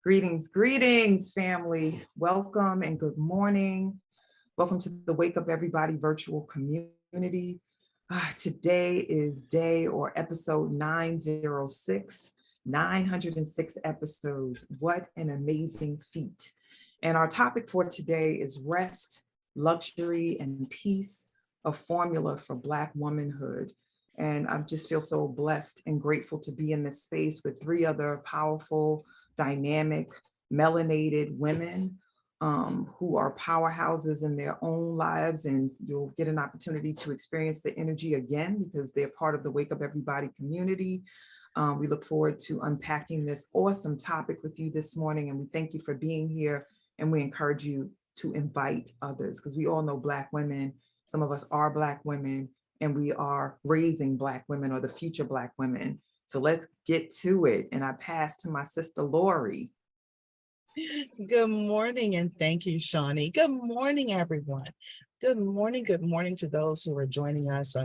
Greetings, family. Welcome and good morning. Welcome to the Wake Up Everybody virtual community. Today is day or episode 906, 906 episodes. What an amazing feat. And our topic for today is rest, luxury, and peace, a formula for Black womanhood. And I just feel so blessed and grateful to be in this space with three other powerful, dynamic, melanated women who are powerhouses in their own lives. And you'll get an opportunity to experience the energy again because they're part of the Wake Up Everybody community. We look forward to unpacking this awesome topic with you this morning. And we thank you for being here. And we encourage you to invite others because we all know Black women. Some of us are Black women and we are raising Black women or the future Black women. So let's get to it. And I pass to my sister, Lorrie. Good morning, and thank you, Shawnee. Good morning, everyone. Good morning to those who are joining us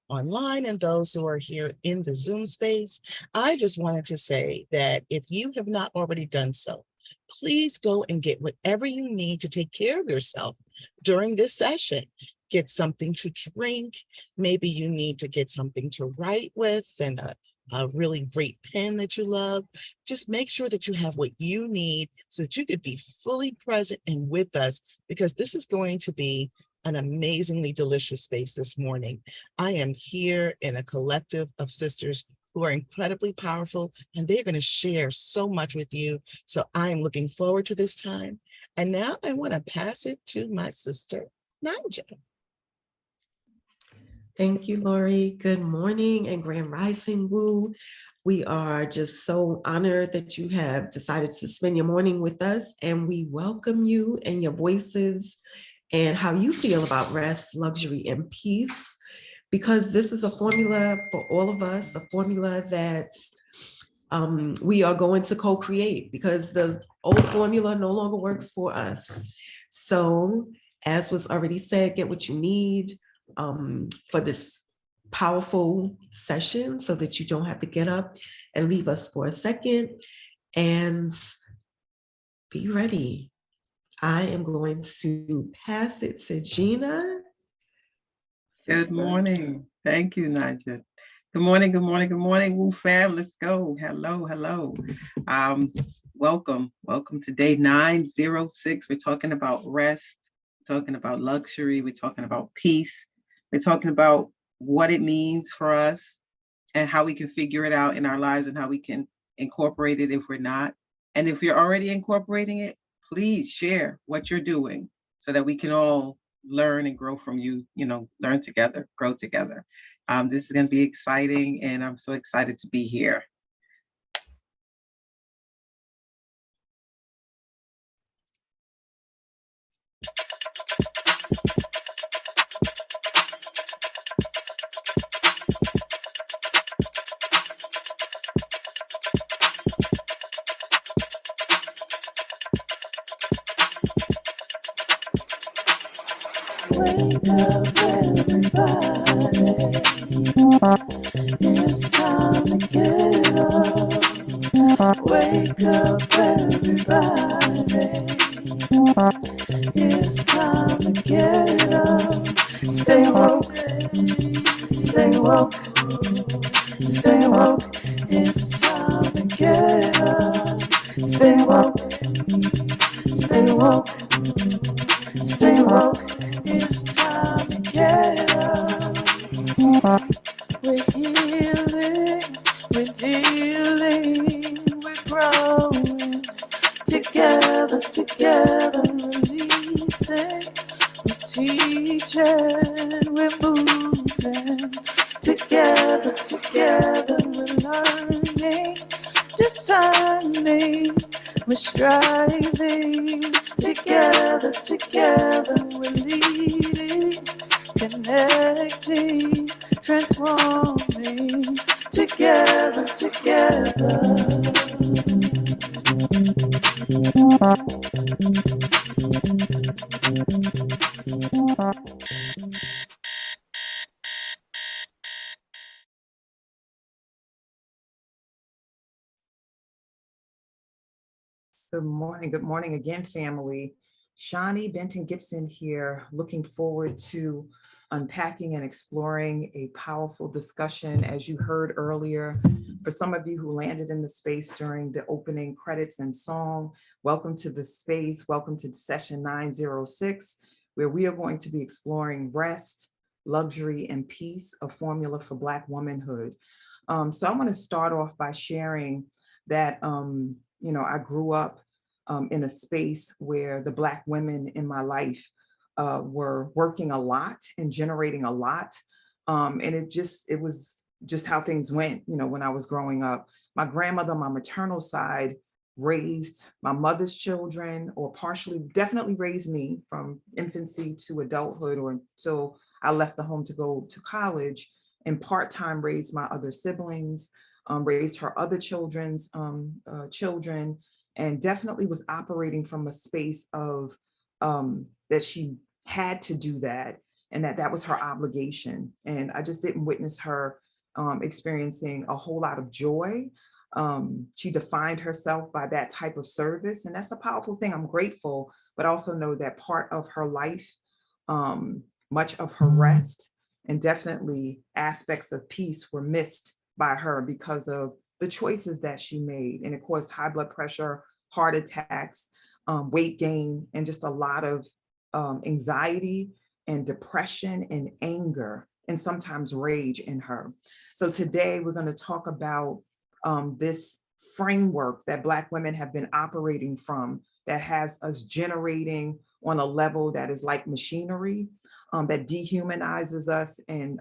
online and those who are here in the Zoom space. I just wanted to say that if you have not already done so, please go and get whatever you need to take care of yourself during this session. Get something to drink. Maybe you need to get something to write with and a really great pen that you love. Just make sure that you have what you need so that you could be fully present and with us, because this is going to be an amazingly delicious space this morning. I am here in a collective of sisters who are incredibly powerful, and they're going to share so much with you. So I am looking forward to this time. And now I want to pass it to my sister, Nijah. Thank you, Lorrie. Good morning and grand rising, woo. We are just so honored that you have decided to spend your morning with us, and we welcome you and your voices and how you feel about rest, luxury, and peace, because this is a formula for all of us, a formula that we are going to co-create because the old formula no longer works for us. So, as was already said, get what you need for this powerful session so that you don't have to get up and leave us for a second, and be ready. I am going to pass it to Gina. Good morning. Thank you, Nijah. Good morning, Woo fam. Let's go. Hello. Welcome to day 906. We're talking about rest, we're talking about luxury, we're talking about peace. We're talking about what it means for us and how we can figure it out in our lives and how we can incorporate it if we're not. And if you're already incorporating it, please share what you're doing so that we can all learn and grow from you, learn together, grow together. This is going to be exciting, and I'm so excited to be here. Wake up, everybody. It's time to get up. Wake up, everybody. It's time to get up. Stay woke. Stay woke. Stay woke. It's time to get up. Stay woke. Stay woke. Stay woke. It's time to get up. We're healing, we're dealing, we're growing. Together, releasing. We're teaching, we're moving. Together, we're learning, discerning. We're striving. Together, we're leading, connecting, transforming. Together. Good morning again, family. Shawnee Benton Gibson here, looking forward to unpacking and exploring a powerful discussion, as you heard earlier. For some of you who landed in the space during the opening credits and song, welcome to the space. Welcome to session 906, where we are going to be exploring rest, luxury, and peace, a formula for Black womanhood. So I want to start off by sharing that I grew up in a space where the Black women in my life were working a lot and generating a lot. And it was just how things went, when I was growing up. My grandmother, my maternal side, raised my mother's children, or definitely raised me from infancy to adulthood, or until I left the home to go to college, and part-time raised my other siblings, raised her other children's children, and definitely was operating from a space of that she had to do that, and that was her obligation. And I just didn't witness her experiencing a whole lot of joy. She defined herself by that type of service, and that's a powerful thing. I'm grateful, but also know that part of her life, much of her rest, and definitely aspects of peace were missed by her because of the choices that she made. And it caused high blood pressure, heart attacks, weight gain, and just a lot of anxiety and depression and anger, and sometimes rage in her. So today we're going to talk about this framework that Black women have been operating from, that has us generating on a level that is like machinery, that dehumanizes us and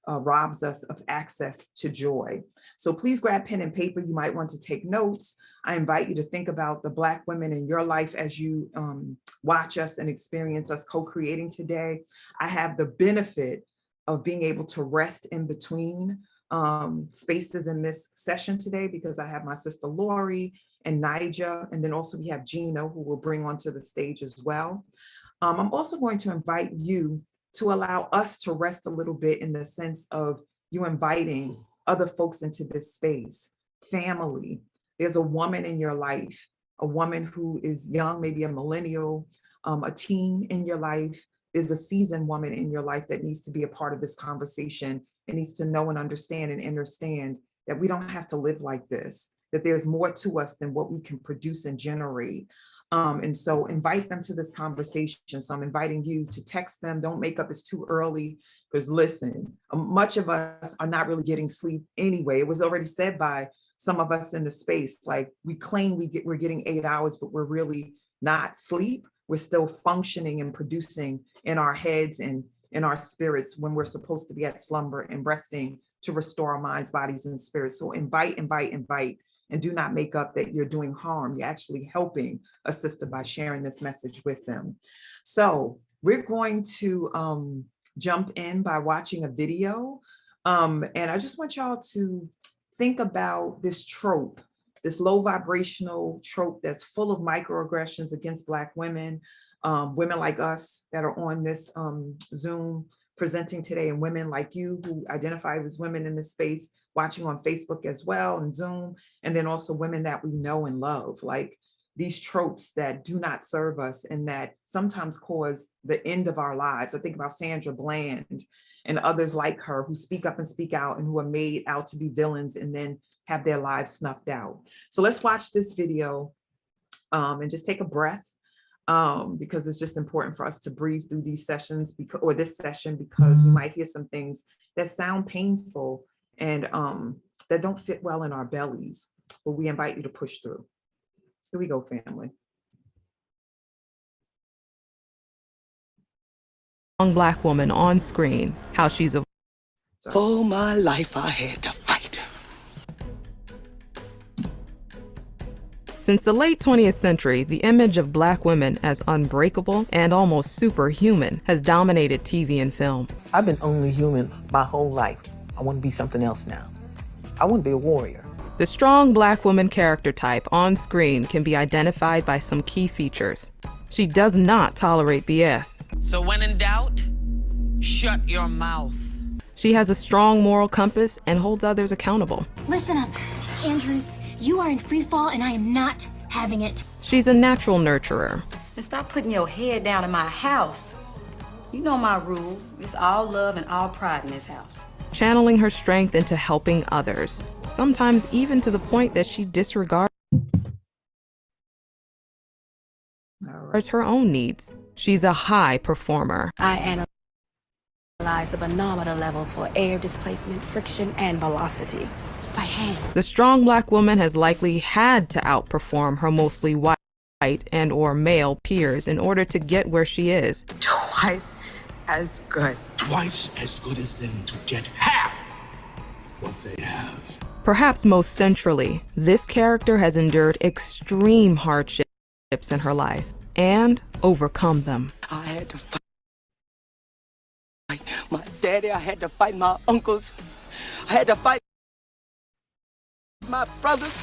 robs us of access to joy. So please grab pen and paper. You might want to take notes. I invite you to think about the Black women in your life as you watch us and experience us co-creating today. I have the benefit of being able to rest in between spaces in this session today, because I have my sister Lori and Nijah, and then also we have Gina, who will bring onto the stage as well. I'm also going to invite you to allow us to rest a little bit, in the sense of you inviting other folks into this space. Family, there's a woman in your life, a woman who is young, maybe a millennial, a teen in your life. There's a seasoned woman in your life that needs to be a part of this conversation, and needs to know and understand that we don't have to live like this, that there's more to us than what we can produce and generate. And so invite them to this conversation. So I'm inviting you to text them. Don't make up it's too early, because listen, much of us are not really getting sleep anyway. It was already said by some of us in the space, like we claim we're getting 8 hours, but we're really not sleep. We're still functioning and producing in our heads and in our spirits, when we're supposed to be at slumber and resting to restore our minds, bodies, and spirits. So invite, and do not make up that you're doing harm. You're actually helping a sister by sharing this message with them. So we're going to jump in by watching a video. And I just want y'all to think about this trope, this low vibrational trope that's full of microaggressions against Black women, women like us that are on this Zoom presenting today, and women like you who identify as women in this space, watching on Facebook as well and Zoom, and then also women that we know and love, like these tropes that do not serve us and that sometimes cause the end of our lives. I think about Sandra Bland and others like her who speak up and speak out and who are made out to be villains and then have their lives snuffed out. So let's watch this video and just take a breath, because it's just important for us to breathe through these sessions, or this session, because we might hear some things that sound painful and that don't fit well in our bellies, but we invite you to push through. Here we go, family. Young Black woman on screen, how she's a... All my life I had to fight. Since the late 20th century, the image of Black women as unbreakable and almost superhuman has dominated TV and film. I've been only human my whole life. I want to be something else now. I want to be a warrior. The strong Black woman character type on screen can be identified by some key features. She does not tolerate BS. So when in doubt, shut your mouth. She has a strong moral compass and holds others accountable. Listen up, Andrews. You are in free fall and I am not having it. She's a natural nurturer. And stop putting your head down in my house. You know my rule. It's all love and all pride in this house. Channeling her strength into helping others, sometimes even to the point that she disregards her own needs. She's a high performer. I analyze the manometer levels for air displacement, friction, and velocity by hand. The strong Black woman has likely had to outperform her mostly white and or male peers in order to get where she is. Twice as good. Twice as good as them to get half of what they have. Perhaps most centrally, this character has endured extreme hardships in her life and overcome them. I had to fight my daddy. I had to fight my uncles. I had to fight my brothers.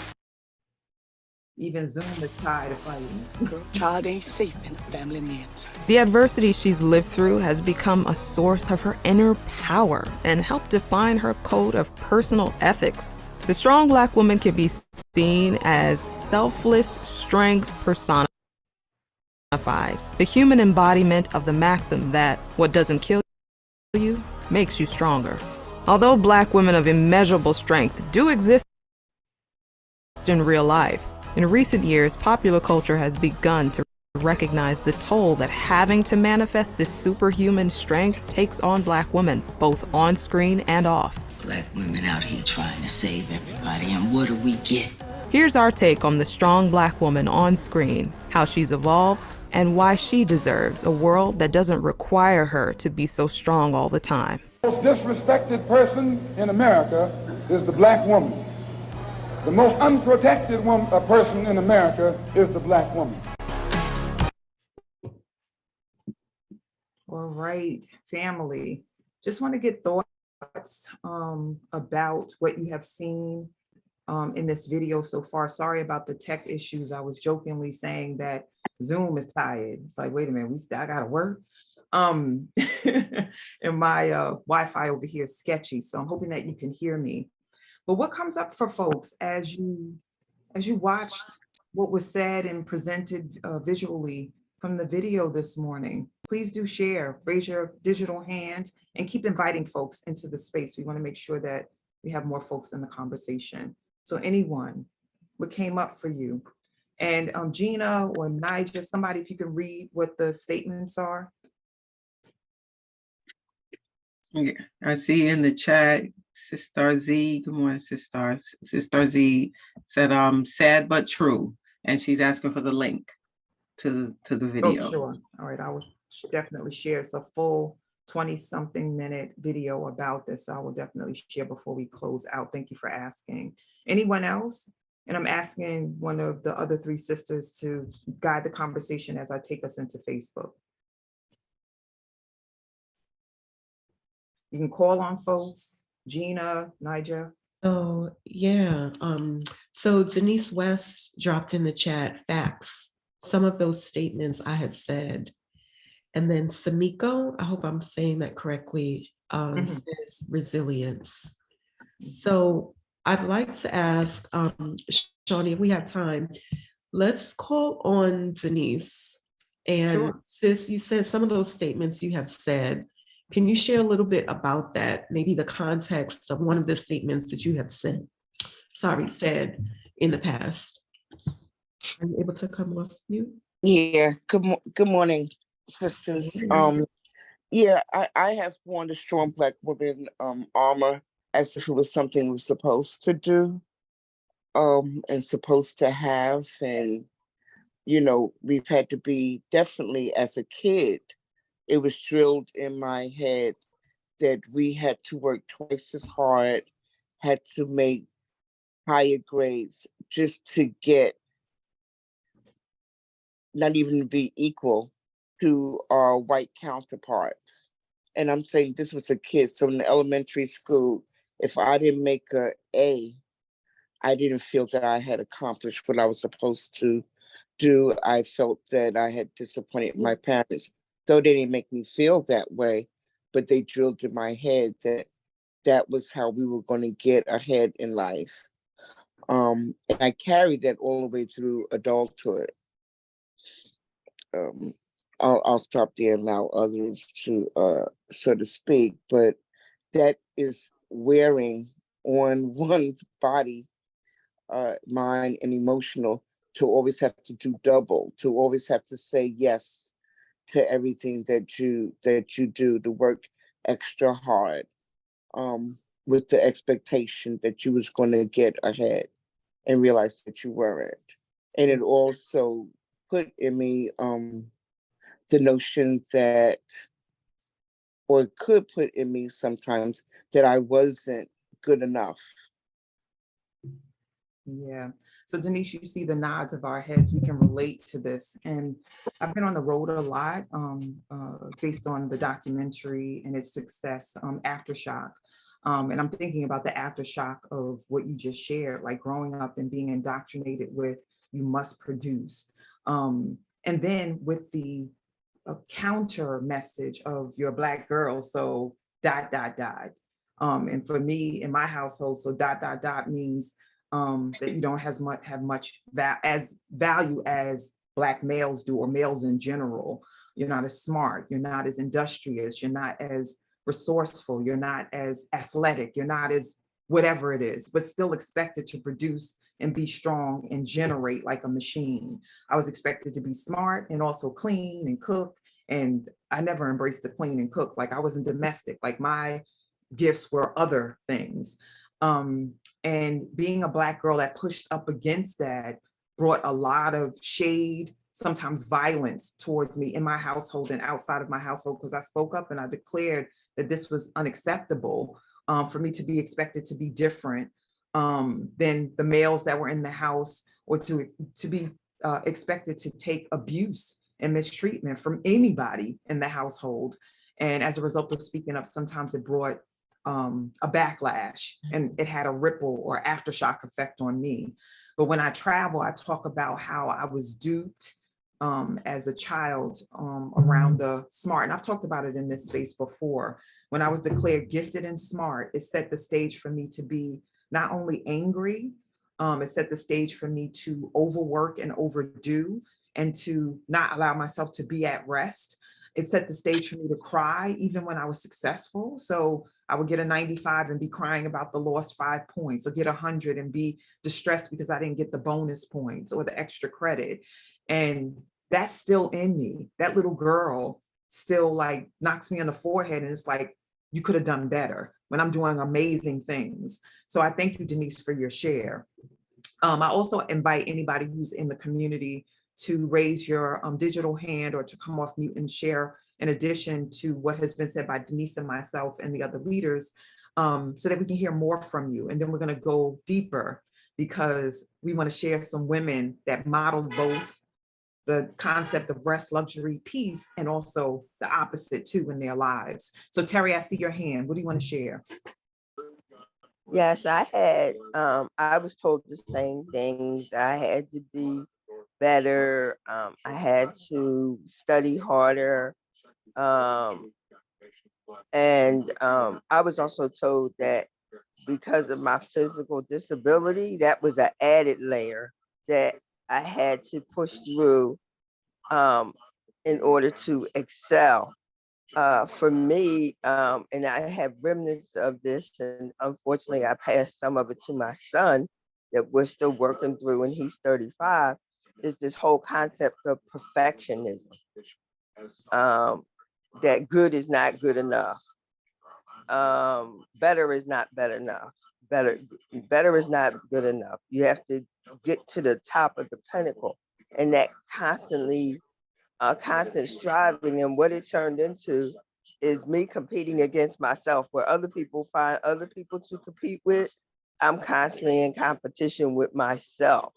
Even Zoom is tired of fighting. Girl, child ain't safe in a family man. The adversity she's lived through has become a source of her inner power and helped define her code of personal ethics. The strong Black woman can be seen as selfless strength personified, the human embodiment of the maxim that what doesn't kill you makes you stronger. Although Black women of immeasurable strength do exist in real life, in recent years, popular culture has begun to recognize the toll that having to manifest this superhuman strength takes on Black women, both on screen and off. Black women out here trying to save everybody, and what do we get? Here's our take on the strong Black woman on screen, how she's evolved, and why she deserves a world that doesn't require her to be so strong all the time. The most disrespected person in America is the Black woman. The most unprotected person in America is the Black woman. All right, family. Just want to get thoughts about what you have seen in this video so far. Sorry about the tech issues. I was jokingly saying that Zoom is tired. It's like, wait a minute, I gotta work. And my Wi-Fi over here is sketchy, so I'm hoping that you can hear me. But what comes up for folks as you watched what was said and presented visually from the video this morning? Please do share, raise your digital hand, and keep inviting folks into the space. We want to make sure that we have more folks in the conversation. So anyone, what came up for you? And Gina or Nijah, somebody, if you can read what the statements are. Yeah, I see in the chat, Sister Z, good morning, Sister Z said, sad but true. And she's asking for the link to the video. Oh, sure. All right, I will definitely share. It's a full 20-something minute video about this. So I will definitely share before we close out. Thank you for asking. Anyone else? And I'm asking one of the other three sisters to guide the conversation as I take us into Facebook. You can call on folks. Gina, Nijah. Oh, yeah. So Denise West dropped in the chat facts. Some of those statements I have said. And then Samiko, I hope I'm saying that correctly, says resilience. So I'd like to ask, Shawnee, if we have time, let's call on Denise. And Sure. Sis, you said some of those statements you have said. Can you share a little bit about that? Maybe the context of one of the statements that you have said in the past. Are you able to come off mute? Yeah, good morning, sisters. Yeah, I have worn the strong Black woman armor as if it was something we're supposed to do and supposed to have. And, you know, we've had to be, definitely as a kid, it was drilled in my head that we had to work twice as hard, had to make higher grades just to get, not even to be equal to our white counterparts. And I'm saying this was a kid. So in the elementary school, if I didn't make an A, I didn't feel that I had accomplished what I was supposed to do. I felt that I had disappointed my parents. So they didn't make me feel that way, but they drilled in my head that that was how we were going to get ahead in life. And I carried that all the way through adulthood. I'll stop there and allow others to so to speak, but that is wearing on one's body, mind, and emotional, to always have to do double, to always have to say yes to everything that you do, to work extra hard, with the expectation that you was going to get ahead and realize that you weren't. And it also put in me the notion that, or it could put in me sometimes, that I wasn't good enough. Yeah. So Denise, you see the nods of our heads. We can relate to this. And I've been on the road a lot based on the documentary and its success, Aftershock. And I'm thinking about the aftershock of what you just shared, like growing up and being indoctrinated with, you must produce. And then with the counter message of you're a Black girl, so ... And for me in my household, so ... means that you don't have much value as Black males do, or males in general. You're not as smart, you're not as industrious, you're not as resourceful, you're not as athletic, you're not as whatever it is, but still expected to produce and be strong and generate like a machine. I was expected to be smart and also clean and cook. And I never embraced the clean and cook. Like I wasn't domestic, like my gifts were other things. And being a Black girl that pushed up against that brought a lot of shade, sometimes violence towards me in my household and outside of my household, because I spoke up and I declared that this was unacceptable for me to be expected to be different than the males that were in the house, or to be expected to take abuse and mistreatment from anybody in the household. And as a result of speaking up, sometimes it brought a backlash, and it had a ripple or aftershock effect on me. But when I travel, I talk about how I was duped as a child around the smart. And I've talked about it in this space before. When I was declared gifted and smart, it set the stage for me to be not only angry, it set the stage for me to overwork and overdo, and to not allow myself to be at rest. It set the stage for me to cry even when I was successful. So I would get a 95 and be crying about the lost 5 points, or get 100 and be distressed because I didn't get the bonus points or the extra credit. And that's still in me. That little girl still like knocks me on the forehead, and it's like, you could have done better, when I'm doing amazing things. So I thank you, Denise, for your share. I also invite anybody who's in the community to raise your digital hand or to come off mute and share, in addition to what has been said by Denise and myself and the other leaders, so that we can hear more from you. And then we're going to go deeper, because we want to share some women that model both the concept of rest, luxury, peace, and also the opposite too in their lives. So Terry, I see your hand. What do you want to share? Yes, I was told the same things. I had to be better. I had to study harder. And I was also told that because of my physical disability, that was an added layer that I had to push through in order to excel. For me, and I have remnants of this, and unfortunately I passed some of it to my son that we're still working through, and he's 35, is this whole concept of perfectionism, that good is not good enough. Better is not better enough. Better is not good enough. You have to get to the top of the pinnacle, and that constant striving. And what it turned into is me competing against myself. Where other people find other people to compete with, I'm constantly in competition with myself.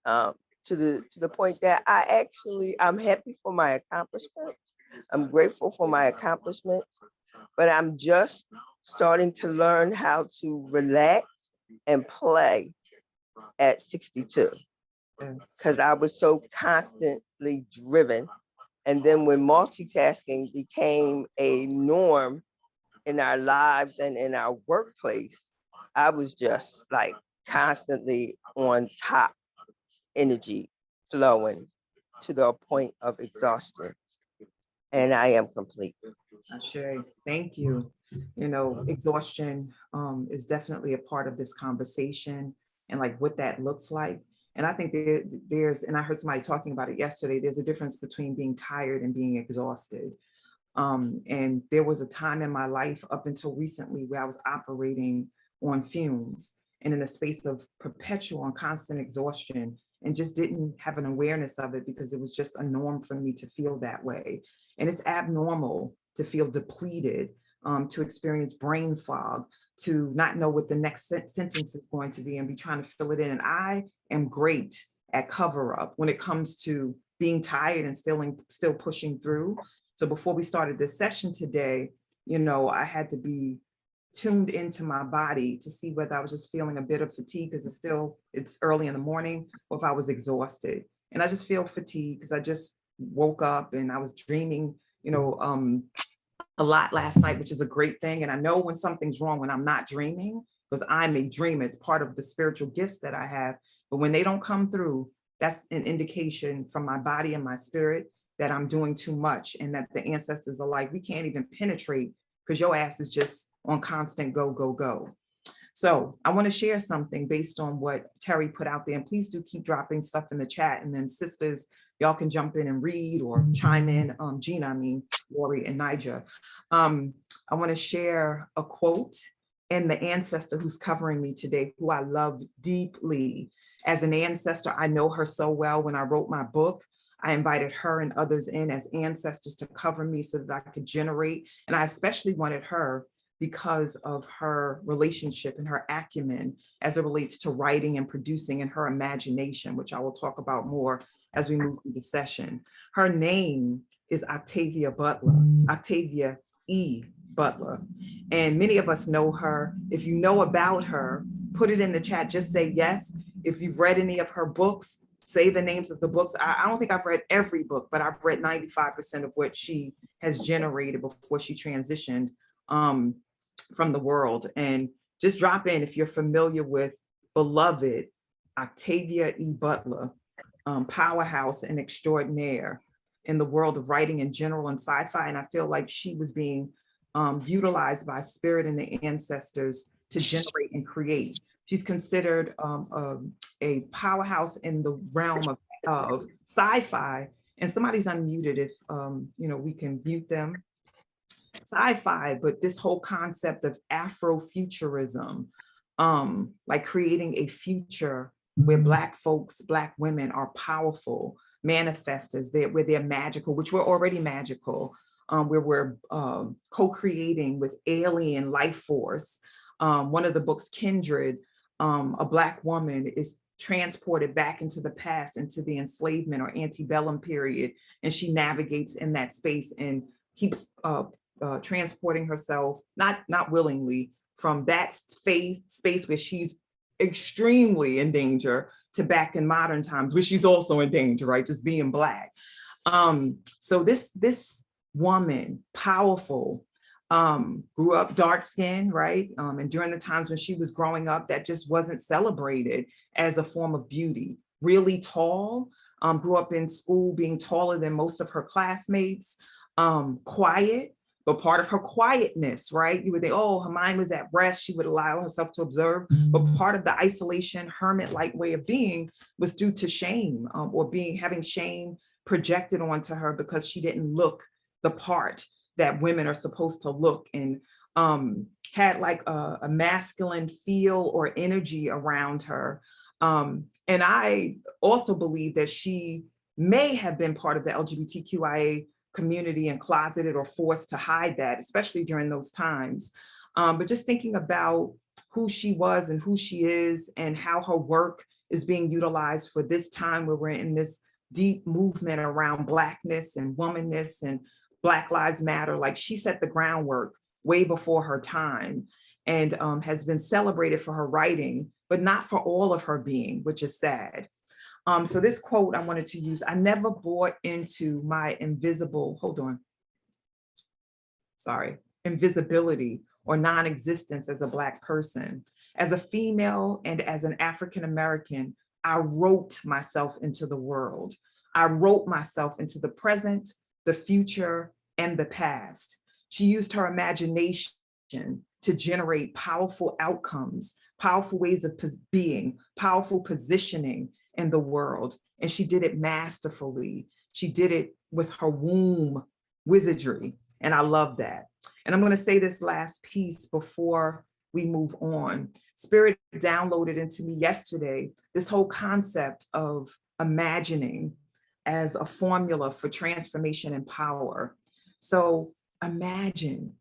To the point that I'm happy for my accomplishments. I'm grateful for my accomplishments, but I'm just starting to learn how to relax and play at 62, because I was so constantly driven. And then when multitasking became a norm in our lives and in our workplace, I was just like constantly on top, energy flowing to the point of exhaustion. And I am complete. Ashe, thank you. You know, exhaustion is definitely a part of this conversation and like what that looks like. And I think there's, and I heard somebody talking about it yesterday, there's a difference between being tired and being exhausted. And there was a time in my life up until recently where I was operating on fumes and in a space of perpetual and constant exhaustion, and just didn't have an awareness of it because it was just a norm for me to feel that way. And it's abnormal to feel depleted, to experience brain fog, to not know what the next sentence is going to be and be trying to fill it in. And I am great at cover up when it comes to being tired and still pushing through. So before we started this session today, you know, I had to be tuned into my body to see whether I was just feeling a bit of fatigue because it's early in the morning, or if I was exhausted. And I just feel fatigued because I just woke up and I was dreaming, you know, a lot last night, which is a great thing. And I know when something's wrong when I'm not dreaming, because I'm a dreamer. It's part of the spiritual gifts that I have. But when they don't come through, that's an indication from my body and my spirit that I'm doing too much, and that the ancestors are like, we can't even penetrate because your ass is just on constant go, go, go. So I want to share something based on what Terry put out there, and please do keep dropping stuff in the chat, and then sisters, y'all can jump in and read or chime in. Gina, Lorrie and Nijah. I want to share a quote and the ancestor who's covering me today, who I love deeply. As an ancestor, I know her so well. When I wrote my book, I invited her and others in as ancestors to cover me so that I could generate. And I especially wanted her because of her relationship and her acumen as it relates to writing and producing and her imagination, which I will talk about more as we move through the session. Her name is Octavia Butler, Octavia E. Butler. And many of us know her. If you know about her, put it in the chat, just say yes. If you've read any of her books, say the names of the books. I don't think I've read every book, but I've read 95% of what she has generated before she transitioned from the world. And just drop in if you're familiar with beloved Octavia E. Butler, powerhouse and extraordinaire in the world of writing in general and sci-fi. And I feel like she was being utilized by spirit and the ancestors to generate and create. She's considered a powerhouse in the realm of sci-fi. And somebody's unmuted if you know, we can mute them. Sci-fi, but this whole concept of Afrofuturism, like creating a future where Black folks, Black women are powerful manifestors, where they're magical, which we're already magical, where we're co-creating with alien life force. One of the books, Kindred, a Black woman is transported back into the past, into the enslavement or antebellum period, and she navigates in that space and keeps transporting herself, not willingly, from that space where she's extremely in danger to back in modern times, where she's also in danger, right? Just being Black. So this woman, powerful, grew up dark skinned, right? And during the times when she was growing up, that just wasn't celebrated as a form of beauty. Really tall, grew up in school being taller than most of her classmates, quiet, but part of her quietness, right? You would think, oh, her mind was at rest, she would allow herself to observe, but part of the isolation, hermit-like way of being was due to shame, or having shame projected onto her because she didn't look the part that women are supposed to look, and had like a masculine feel or energy around her. And I also believe that she may have been part of the LGBTQIA community and closeted or forced to hide that, especially during those times. But just thinking about who she was and who she is and how her work is being utilized for this time where we're in this deep movement around Blackness and womanness and Black Lives Matter. Like, she set the groundwork way before her time, and has been celebrated for her writing, but not for all of her being, which is sad. So this quote I wanted to use: I never bought into my invisibility or non-existence as a Black person. As a female and as an African-American, I wrote myself into the world. I wrote myself into the present, the future, and the past. She used her imagination to generate powerful outcomes, powerful ways of being, powerful positioning in the world. And she did it masterfully. She did it with her womb wizardry. And I love that. And I'm going to say this last piece before we move on. Spirit downloaded into me yesterday this whole concept of imagining as a formula for transformation and power. So imagine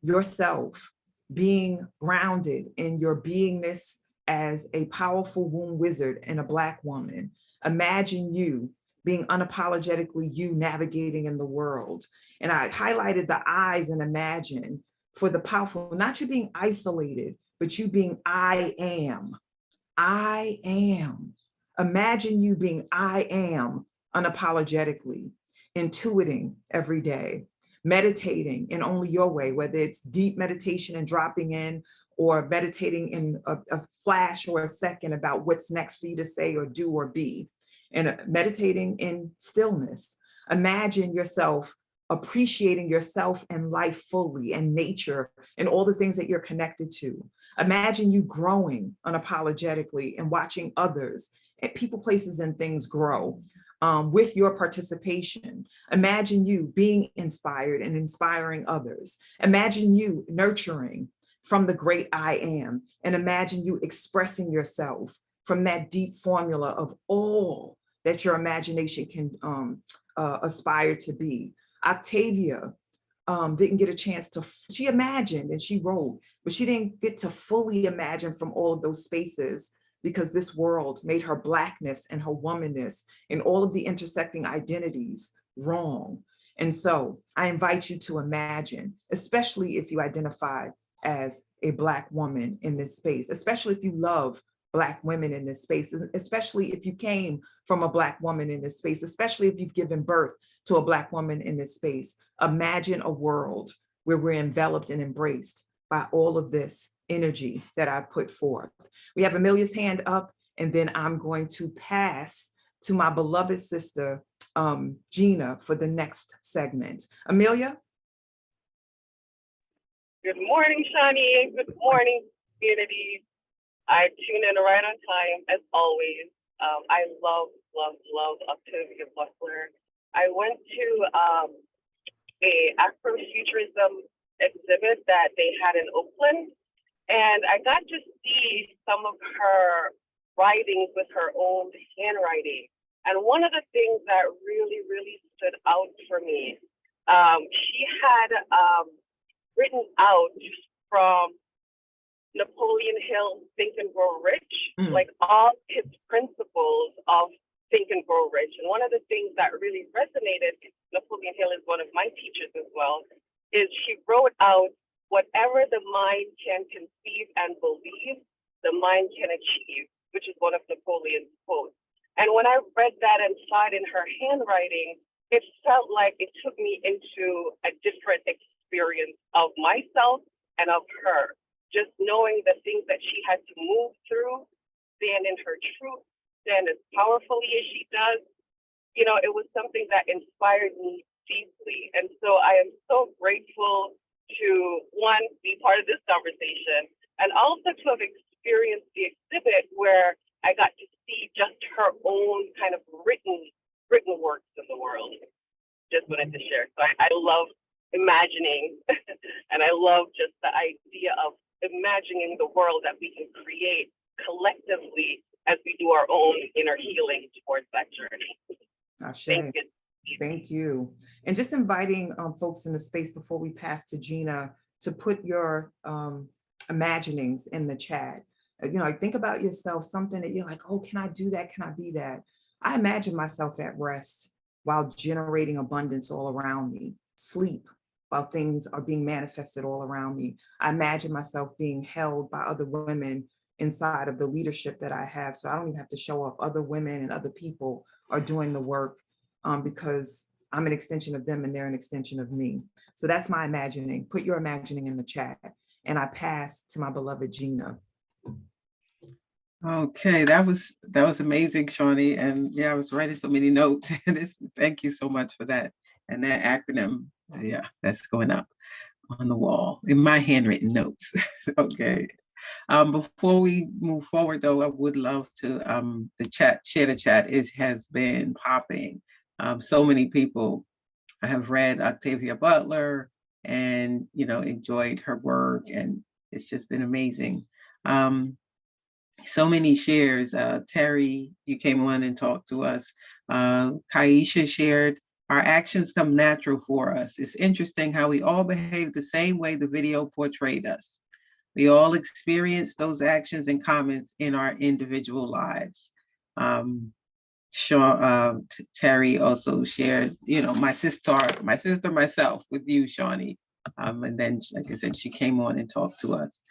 yourself being grounded in your beingness as a powerful womb wizard and a Black woman. Imagine you being unapologetically you navigating in the world. And I highlighted the eyes and imagine for the powerful, not you being isolated, but you being I am. I am. Imagine you being I am unapologetically, intuiting every day, meditating in only your way, whether it's deep meditation and dropping in, or meditating in a flash or a second about what's next for you to say or do or be, and meditating in stillness. Imagine yourself appreciating yourself and life fully, and nature and all the things that you're connected to. Imagine you growing unapologetically and watching others and people, places, and things grow with your participation. Imagine you being inspired and inspiring others. Imagine you nurturing from the great I am, and imagine you expressing yourself from that deep formula of all that your imagination can aspire to be. Octavia didn't get a chance to, she imagined and she wrote, but she didn't get to fully imagine from all of those spaces because this world made her Blackness and her womanness and all of the intersecting identities wrong. And so I invite you to imagine, especially if you identify as a Black woman in this space, especially if you love Black women in this space, especially if you came from a Black woman in this space, especially if you've given birth to a Black woman in this space. Imagine a world where we're enveloped and embraced by all of this energy that I put forth. We have Amelia's hand up, and then I'm going to pass to my beloved sister, Gina, for the next segment. Amelia? Good morning, Shawnee. Good morning, community. I tune in right on time, as always. I love Octavia Butler. I went to a Afrofuturism exhibit that they had in Oakland, and I got to see some of her writings with her own handwriting. And one of the things that really, really stood out for me, she had written out from Napoleon Hill, Think and Grow Rich, like all his principles of Think and Grow Rich. And one of the things that really resonated, Napoleon Hill is one of my teachers as well, is she wrote out, whatever the mind can conceive and believe, the mind can achieve, which is one of Napoleon's quotes. And when I read that and saw it in her handwriting, it felt like it took me into a different experience of myself and of her. Just knowing the things that she had to move through, stand in her truth, stand as powerfully as she does, you know, it was something that inspired me deeply. And so I am so grateful to, one, be part of this conversation, and also to have experienced the exhibit where I got to see just her own kind of written works in the world. Just wanted to share. So I love imagining, and I love just the idea of imagining the world that we can create collectively as we do our own inner healing towards that journey. Thank you. Thank you. And just inviting folks in the space before we pass to Gina to put your imaginings in the chat. You know, think about yourself, something that you're like, oh, can I do that? Can I be that? I imagine myself at rest while generating abundance all around me, sleep while things are being manifested all around me. I imagine myself being held by other women inside of the leadership that I have. So I don't even have to show up. Other women and other people are doing the work because I'm an extension of them and they're an extension of me. So that's my imagining. Put your imagining in the chat. And I pass to my beloved Gina. Okay, that was amazing, Shawnee. And yeah, I was writing so many notes. And thank you so much for that. And that acronym, yeah, that's going up on the wall in my handwritten notes. Okay. Before we move forward, though, I would love to share the chat. It has been popping. So many people have read Octavia Butler and enjoyed her work, and it's just been amazing. So many shares. Terry, you came on and talked to us. Kaisha shared, our actions come natural for us. It's interesting how we all behave the same way the video portrayed us. We all experience those actions and comments in our individual lives. Terry also shared, my sister, myself with you, Shawnee. And then, like I said, she came on and talked to us.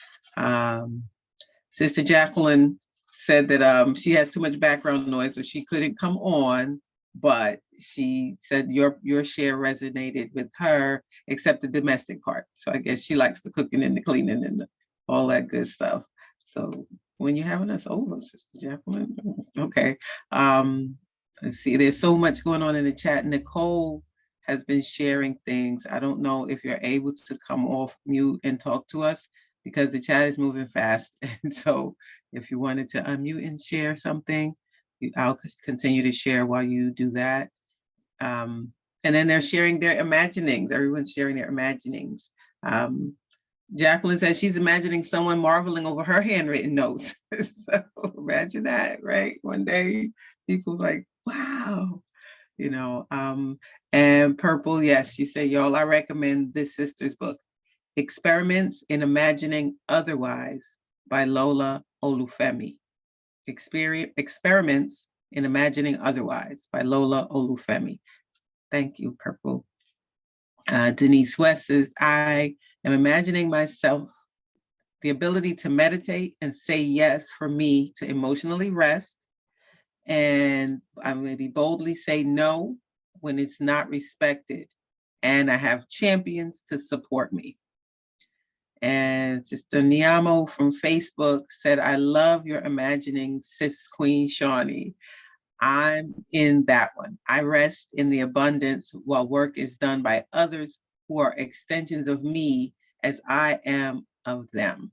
Sister Jacqueline said that she has too much background noise, so she couldn't come on, but she said your share resonated with her, except the domestic part. So I guess she likes the cooking and the cleaning and all that good stuff. So when you're having us over, Sister Jacqueline, okay. Let's see, there's so much going on in the chat. Nicole has been sharing things. I don't know if you're able to come off mute and talk to us, because the chat is moving fast. And so if you wanted to unmute and share something, I'll continue to share while you do that. And then they're sharing their imaginings. Everyone's sharing their imaginings. Jacqueline says she's imagining someone marveling over her handwritten notes. So imagine that, right? One day people like, wow, and Purple, yes, she said, y'all, I recommend this sister's book, Experiments in Imagining Otherwise by Lola Olufemi. Experiments in Imagining Otherwise by Lola Olufemi. Thank you, Purple. Denise West says, I am imagining myself the ability to meditate and say yes for me to emotionally rest. And I maybe boldly say no when it's not respected. And I have champions to support me. And Sister Niamo from Facebook said, I love your imagining, Sis Queen Shawnee. I'm in that one. I rest in the abundance while work is done by others who are extensions of me as I am of them.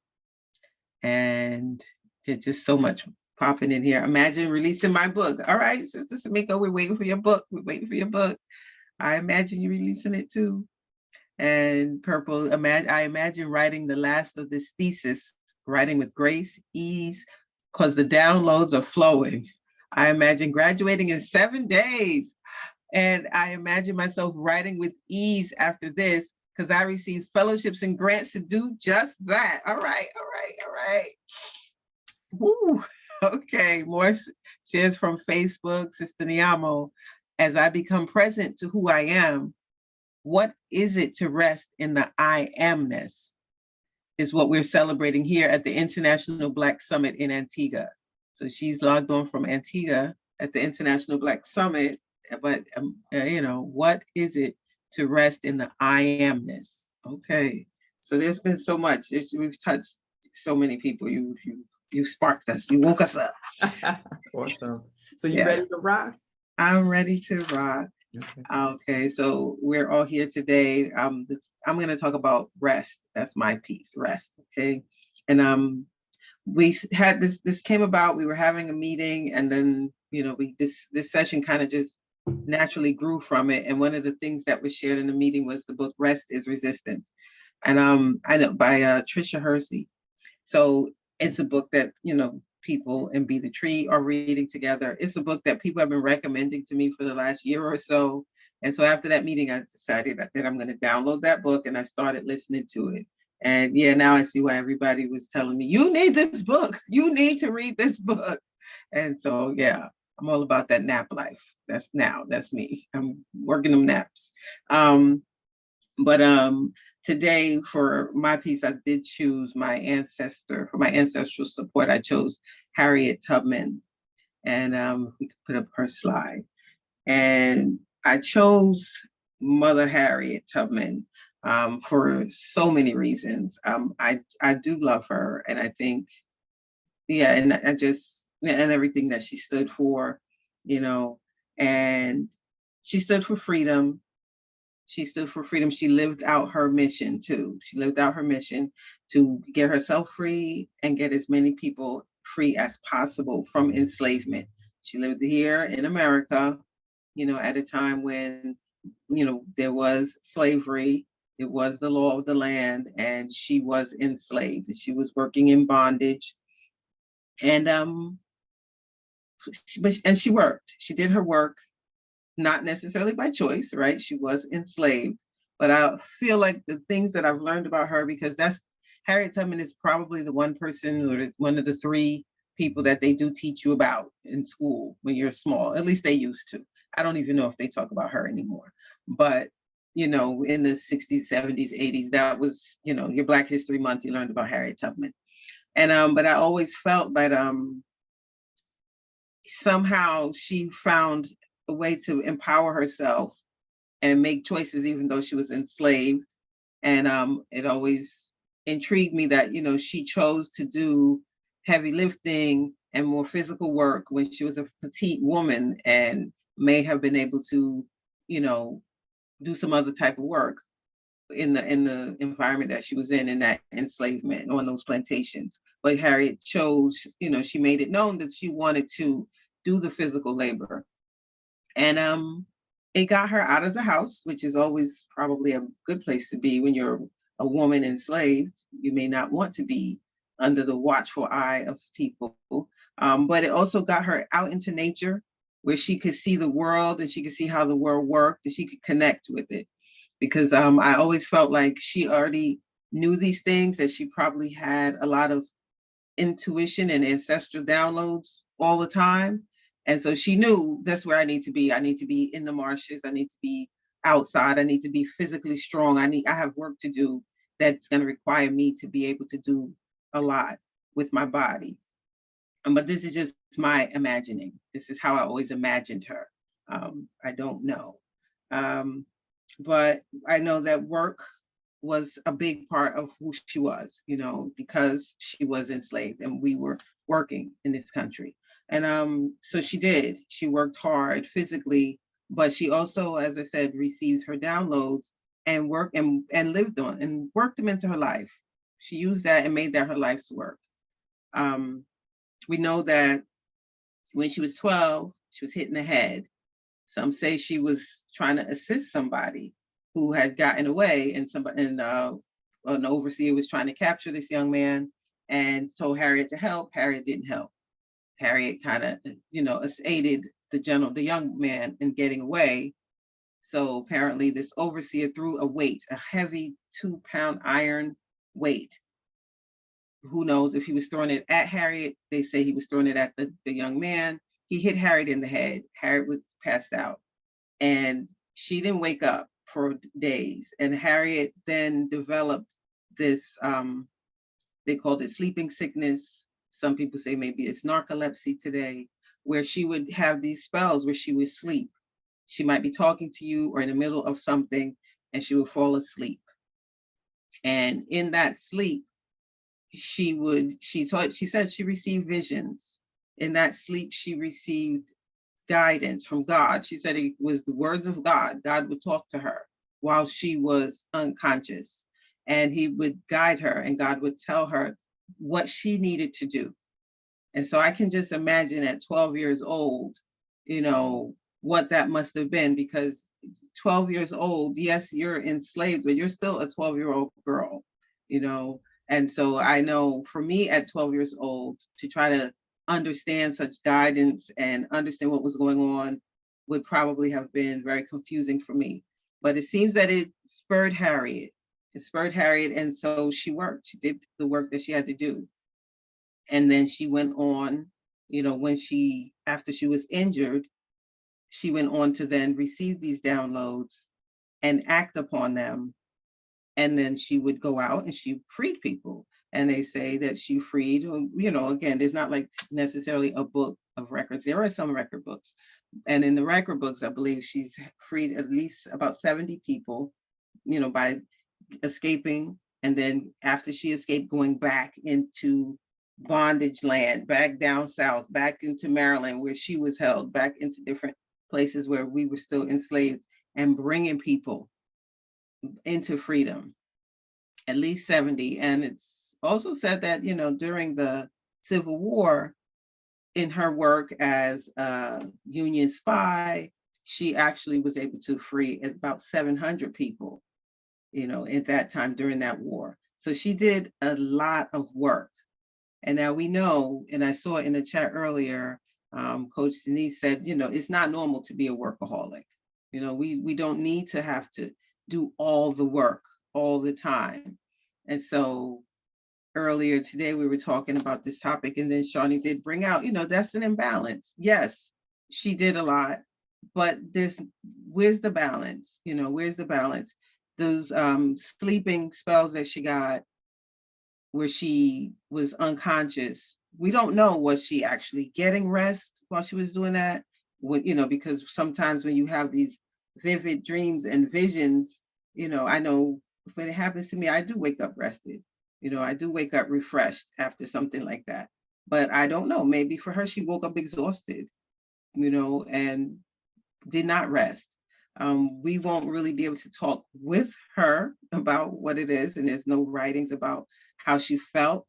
And there's just so much popping in here. Imagine releasing my book. All right, Sister Samiko, we're waiting for your book. We're waiting for your book. I imagine you releasing it too. And Purple, I imagine writing the last of this thesis, writing with grace, ease, because the downloads are flowing. I imagine graduating in 7 days. And I imagine myself writing with ease after this, because I received fellowships and grants to do just that. All right. Woo. Okay, more shares from Facebook, Sister Niamo. As I become present to who I am, what is it to rest in the I amness is what we're celebrating here at the International Black Summit in Antigua. So she's logged on from Antigua at the International Black Summit. But, what is it to rest in the I amness? Okay, so there's been so much. We've touched so many people. You sparked us. You woke us up. Awesome. So you ready to rock? I'm ready to rock. Okay, so we're all here today. I'm going to talk about rest. That's my piece, rest. Okay, and we had this came about. We were having a meeting, and then this session kind of just naturally grew from it. And one of the things that was shared in the meeting was the book Rest is Resistance, and I know by Tricia Hersey. So it's a book that people in Be the Tree are reading together. It's a book that people have been recommending to me for the last year or so. And so after that meeting, I decided that I'm going to download that book, and I started listening to it. And yeah, now I see why everybody was telling me, you need this book. You need to read this book. And so, yeah, I'm all about that nap life. That's me. I'm working them naps. Today for my piece, I did choose my ancestor. For my ancestral support, I chose Harriet Tubman. And we could put up her slide. And I chose Mother Harriet Tubman for so many reasons. I do love her. And I think yeah, and I just, and everything that she stood for, and she stood for freedom. She stood for freedom. She lived out her mission too. She lived out her mission to get herself free and get as many people free as possible from enslavement. She lived here in America, at a time when, there was slavery. It was the law of the land, and she was enslaved. She was working in bondage. And she worked. She did her work, not necessarily by choice, right? She was enslaved. But I feel like the things that I've learned about her, because Harriet Tubman is probably the one person or one of the three people that they do teach you about in school when you're small. At least they used to. I don't even know if they talk about her anymore. But, in the 60s, 70s, 80s, that was, your Black History Month, you learned about Harriet Tubman. And but I always felt that somehow she found a way to empower herself and make choices, even though she was enslaved. And it always intrigued me that, she chose to do heavy lifting and more physical work when she was a petite woman, and may have been able to, do some other type of work in the environment that she was in that enslavement on those plantations. But Harriet chose, she made it known that she wanted to do the physical labor. And it got her out of the house, which is always probably a good place to be when you're a woman enslaved. You may not want to be under the watchful eye of people. But it also got her out into nature, where she could see the world and she could see how the world worked and she could connect with it. Because I always felt like she already knew these things, that she probably had a lot of intuition and ancestral downloads all the time. And so she knew, that's where I need to be. I need to be in the marshes. I need to be outside. I need to be physically strong. I have work to do that's going to require me to be able to do a lot with my body. But this is just my imagining. This is how I always imagined her. I don't know. But I know that work was a big part of who she was, because she was enslaved and we were working in this country. And so she worked hard physically, but she also, as I said, receives her downloads and worked and lived on and worked them into her life. She used that and made that her life's work. We know that when she was 12, she was hit in the head. Some say she was trying to assist somebody who had gotten away, and an overseer was trying to capture this young man and told Harriet to help. Harriet didn't help. Harriet kind of, aided the young man in getting away. So apparently this overseer threw a heavy 2-pound iron weight. Who knows if he was throwing it at Harriet? They say he was throwing it at the young man. He hit Harriet in the head. Harriet was passed out, and she didn't wake up for days. And Harriet then developed this, they called it sleeping sickness. Some people say maybe it's narcolepsy today, where she would have these spells where she would sleep. She might be talking to you or in the middle of something, and she would fall asleep. And in that sleep, she said she received visions. In that sleep, she received guidance from God. She said it was the words of God. God would talk to her while she was unconscious, and he would guide her, and God would tell her what she needed to do. And so I can just imagine at 12 years old, what that must have been, because 12 years old, yes, you're enslaved, but you're still a 12-year-old girl, And so I know for me at 12 years old, to try to understand such guidance and understand what was going on would probably have been very confusing for me. But it seems that it spurred Harriet. And so she worked. She did the work that she had to do. And then she went on, after she was injured, she went on to then receive these downloads and act upon them. And then she would go out and she freed people. And they say that she freed, again, there's not like necessarily a book of records. There are some record books. And in the record books, I believe she's freed at least about 70 people, by escaping. And then after she escaped, going back into bondage land, back down south, back into Maryland where she was held, back into different places where we were still enslaved, and bringing people into freedom, at least 70. And it's also said that, during the Civil War, in her work as a Union spy, she actually was able to free about 700 people, at that time during that war. So she did a lot of work. And now we know, and I saw in the chat earlier, Coach Denise said, it's not normal to be a workaholic. We don't need to have to do all the work all the time. And so earlier today, we were talking about this topic, and then Shawnee did bring out, that's an imbalance. Yes, she did a lot, but where's the balance? Where's the balance? Those sleeping spells that she got where she was unconscious, we don't know, was she actually getting rest while she was doing that? Because sometimes when you have these vivid dreams and visions, I know when it happens to me, I do wake up rested. I do wake up refreshed after something like that. But I don't know, maybe for her, she woke up exhausted, and did not rest. We won't really be able to talk with her about what it is, and there's no writings about how she felt.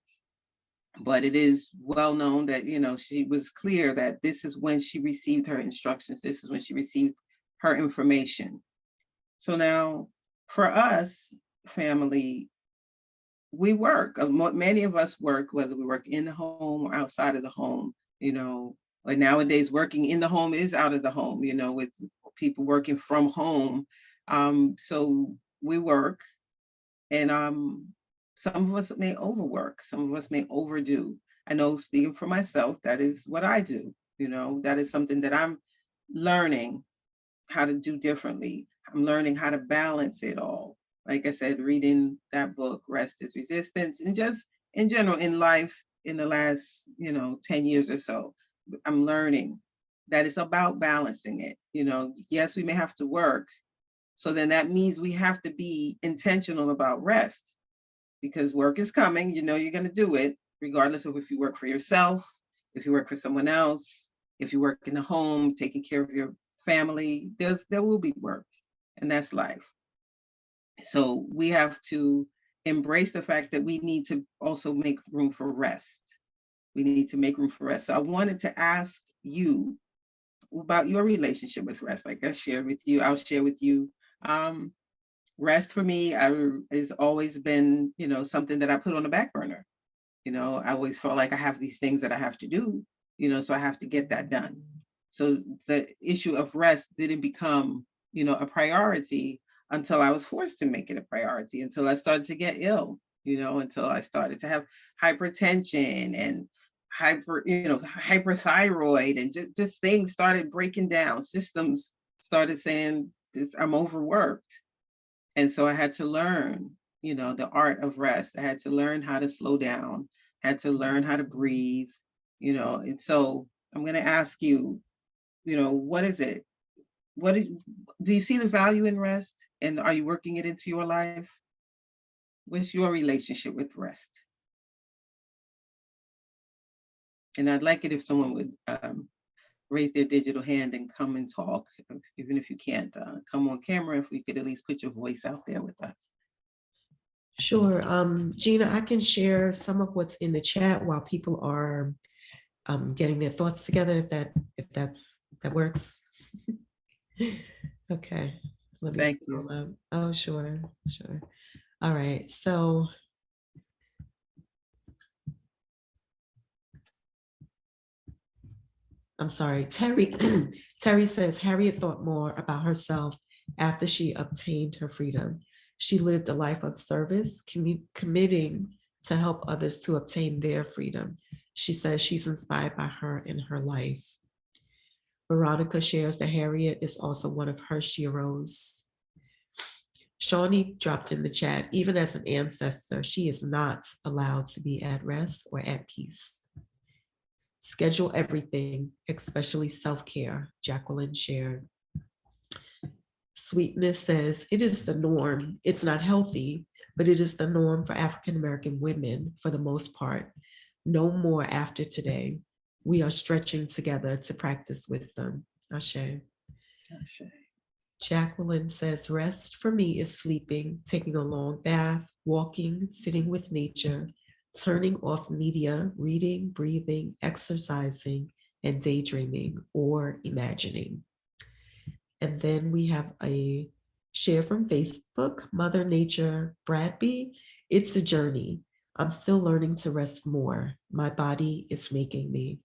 But it is well known that, she was clear that this is when she received her instructions. This is when she received her information. So now for us, family, we work. Many of us work, whether we work in the home or outside of the home, but nowadays working in the home is out of the home, with people working from home. So we work, and some of us may overwork, some of us may overdo. I know, speaking for myself, that is what I do. That is something that I'm learning how to do differently. I'm learning how to balance it all. Like I said, reading that book, Rest is Resistance, and just in general in life in the last, 10 years or so, I'm learning that it's about balancing it. Yes, we may have to work. So then that means we have to be intentional about rest, because work is coming. You're going to do it, regardless of if you work for yourself, if you work for someone else, if you work in the home, taking care of your family, there will be work, and that's life. So we have to embrace the fact that we need to also make room for rest. We need to make room for rest. So I wanted to ask you about your relationship with rest. Like I shared with you, I'll share with you. Rest for me has always been, something that I put on the back burner. I always felt like I have these things that I have to do, so I have to get that done. So the issue of rest didn't become, a priority until I was forced to make it a priority, until I started to get ill, until I started to have hypertension and hyperthyroid, and just things started breaking down. Systems started saying, I'm overworked. And so I had to learn, the art of rest. I had to learn how to slow down, had to learn how to breathe, and so I'm going to ask you, what is it? Do you see the value in rest, and are you working it into your life? What's your relationship with rest? And I'd like it if someone would raise their digital hand and come and talk, even if you can't come on camera, if we could at least put your voice out there with us. Sure. Gina, I can share some of what's in the chat while people are getting their thoughts together, if that works. Okay. Let me Thank you. Oh, sure. All right. So I'm sorry. Terry says Harriet thought more about herself after she obtained her freedom. She lived a life of service, committing to help others to obtain their freedom. She says she's inspired by her in her life. Veronica shares that Harriet is also one of her heroes. Shawnee dropped in the chat, even as an ancestor, she is not allowed to be at rest or at peace. Schedule everything, especially self-care, Jacqueline shared. Sweetness says, it is the norm. It's not healthy, but it is the norm for African-American women for the most part. No more after today. We are stretching together to practice wisdom. Ashe. Ashe. Jacqueline says, rest for me is sleeping, taking a long bath, walking, sitting with nature, turning off media, reading, breathing, exercising, and daydreaming or imagining. And then we have a share from Facebook, Mother Nature Bradby. It's a journey. I'm still learning to rest more. My body is making me.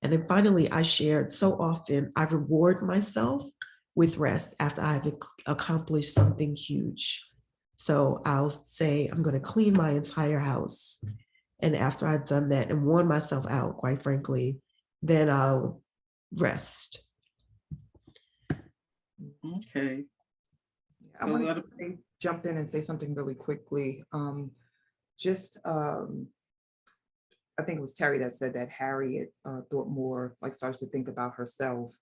And then finally, I shared, so often I reward myself with rest after I've accomplished something huge. So I'll say, I'm going to clean my entire house. And after I've done that and worn myself out, quite frankly, then I'll rest. Okay. I want to jump in and say something really quickly. I think it was Terry that said that Harriet thought more, like started to think about herself.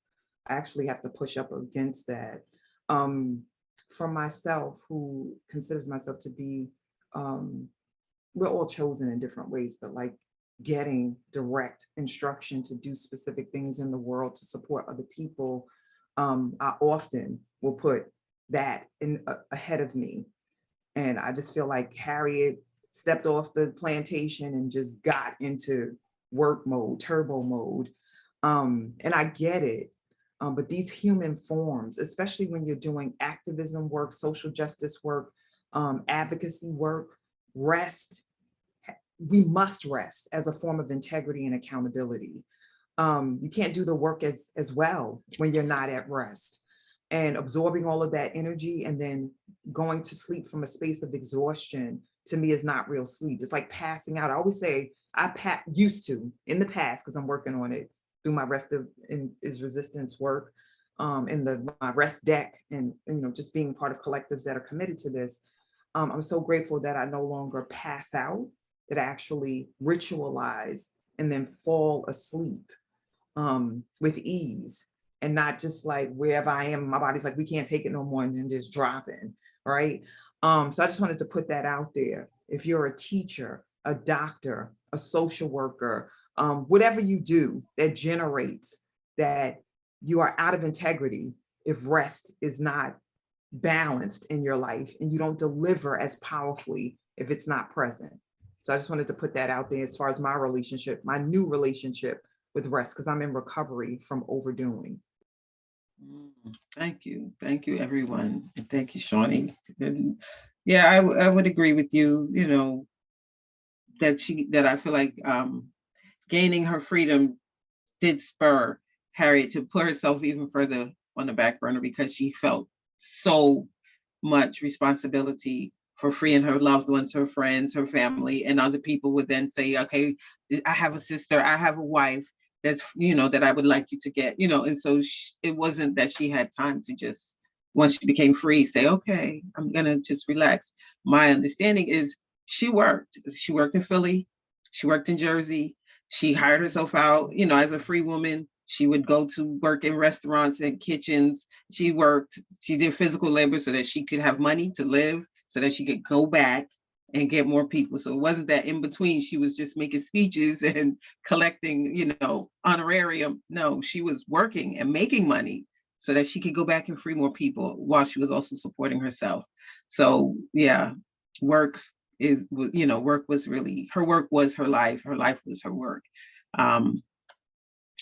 I actually have to push up against that. For myself, who considers myself to be, we're all chosen in different ways, but like getting direct instruction to do specific things in the world to support other people, I often will put that in ahead of me. And I just feel like Harriet stepped off the plantation and just got into work mode, turbo mode. And I get it. But these human forms, especially when you're doing activism work, social justice work, advocacy work, rest, we must rest as a form of integrity and accountability. You can't do the work as well when you're not at rest. And absorbing all of that energy and then going to sleep from a space of exhaustion, to me, is not real sleep. It's like passing out. I always say used to in the past, because I'm working on it through my rest is resistance work, in my rest deck, and just being part of collectives that are committed to this. I'm so grateful that I no longer pass out, that I actually ritualize and then fall asleep with ease. And not just like wherever I am, my body's like, we can't take it no more, and then just dropping, right? So I just wanted to put that out there. If you're a teacher, a doctor, a social worker, whatever you do that generates that you are out of integrity, if rest is not balanced in your life, and you don't deliver as powerfully if it's not present. So I just wanted to put that out there as far as my relationship, my new relationship with rest, because I'm in recovery from overdoing. Thank you, everyone, and thank you, Shawnee. And yeah, I would agree with you. That I feel like gaining her freedom did spur Harriet to put herself even further on the back burner, because she felt so much responsibility for freeing her loved ones, her friends, her family, and other people would then say, okay, I have a sister, I have a wife that's, that I would like you to get, and so it wasn't that she had time to just, once she became free, say, okay, I'm gonna just relax. My understanding is she worked in Philly, she worked in Jersey, she hired herself out, as a free woman. She would go to work in restaurants and kitchens. She did physical labor so that she could have money to live, so that she could go back and get more people. So it wasn't that in between she was just making speeches and collecting, honorarium. No, she was working and making money so that she could go back and free more people while she was also supporting herself. So yeah, work was really, her work was her life was her work.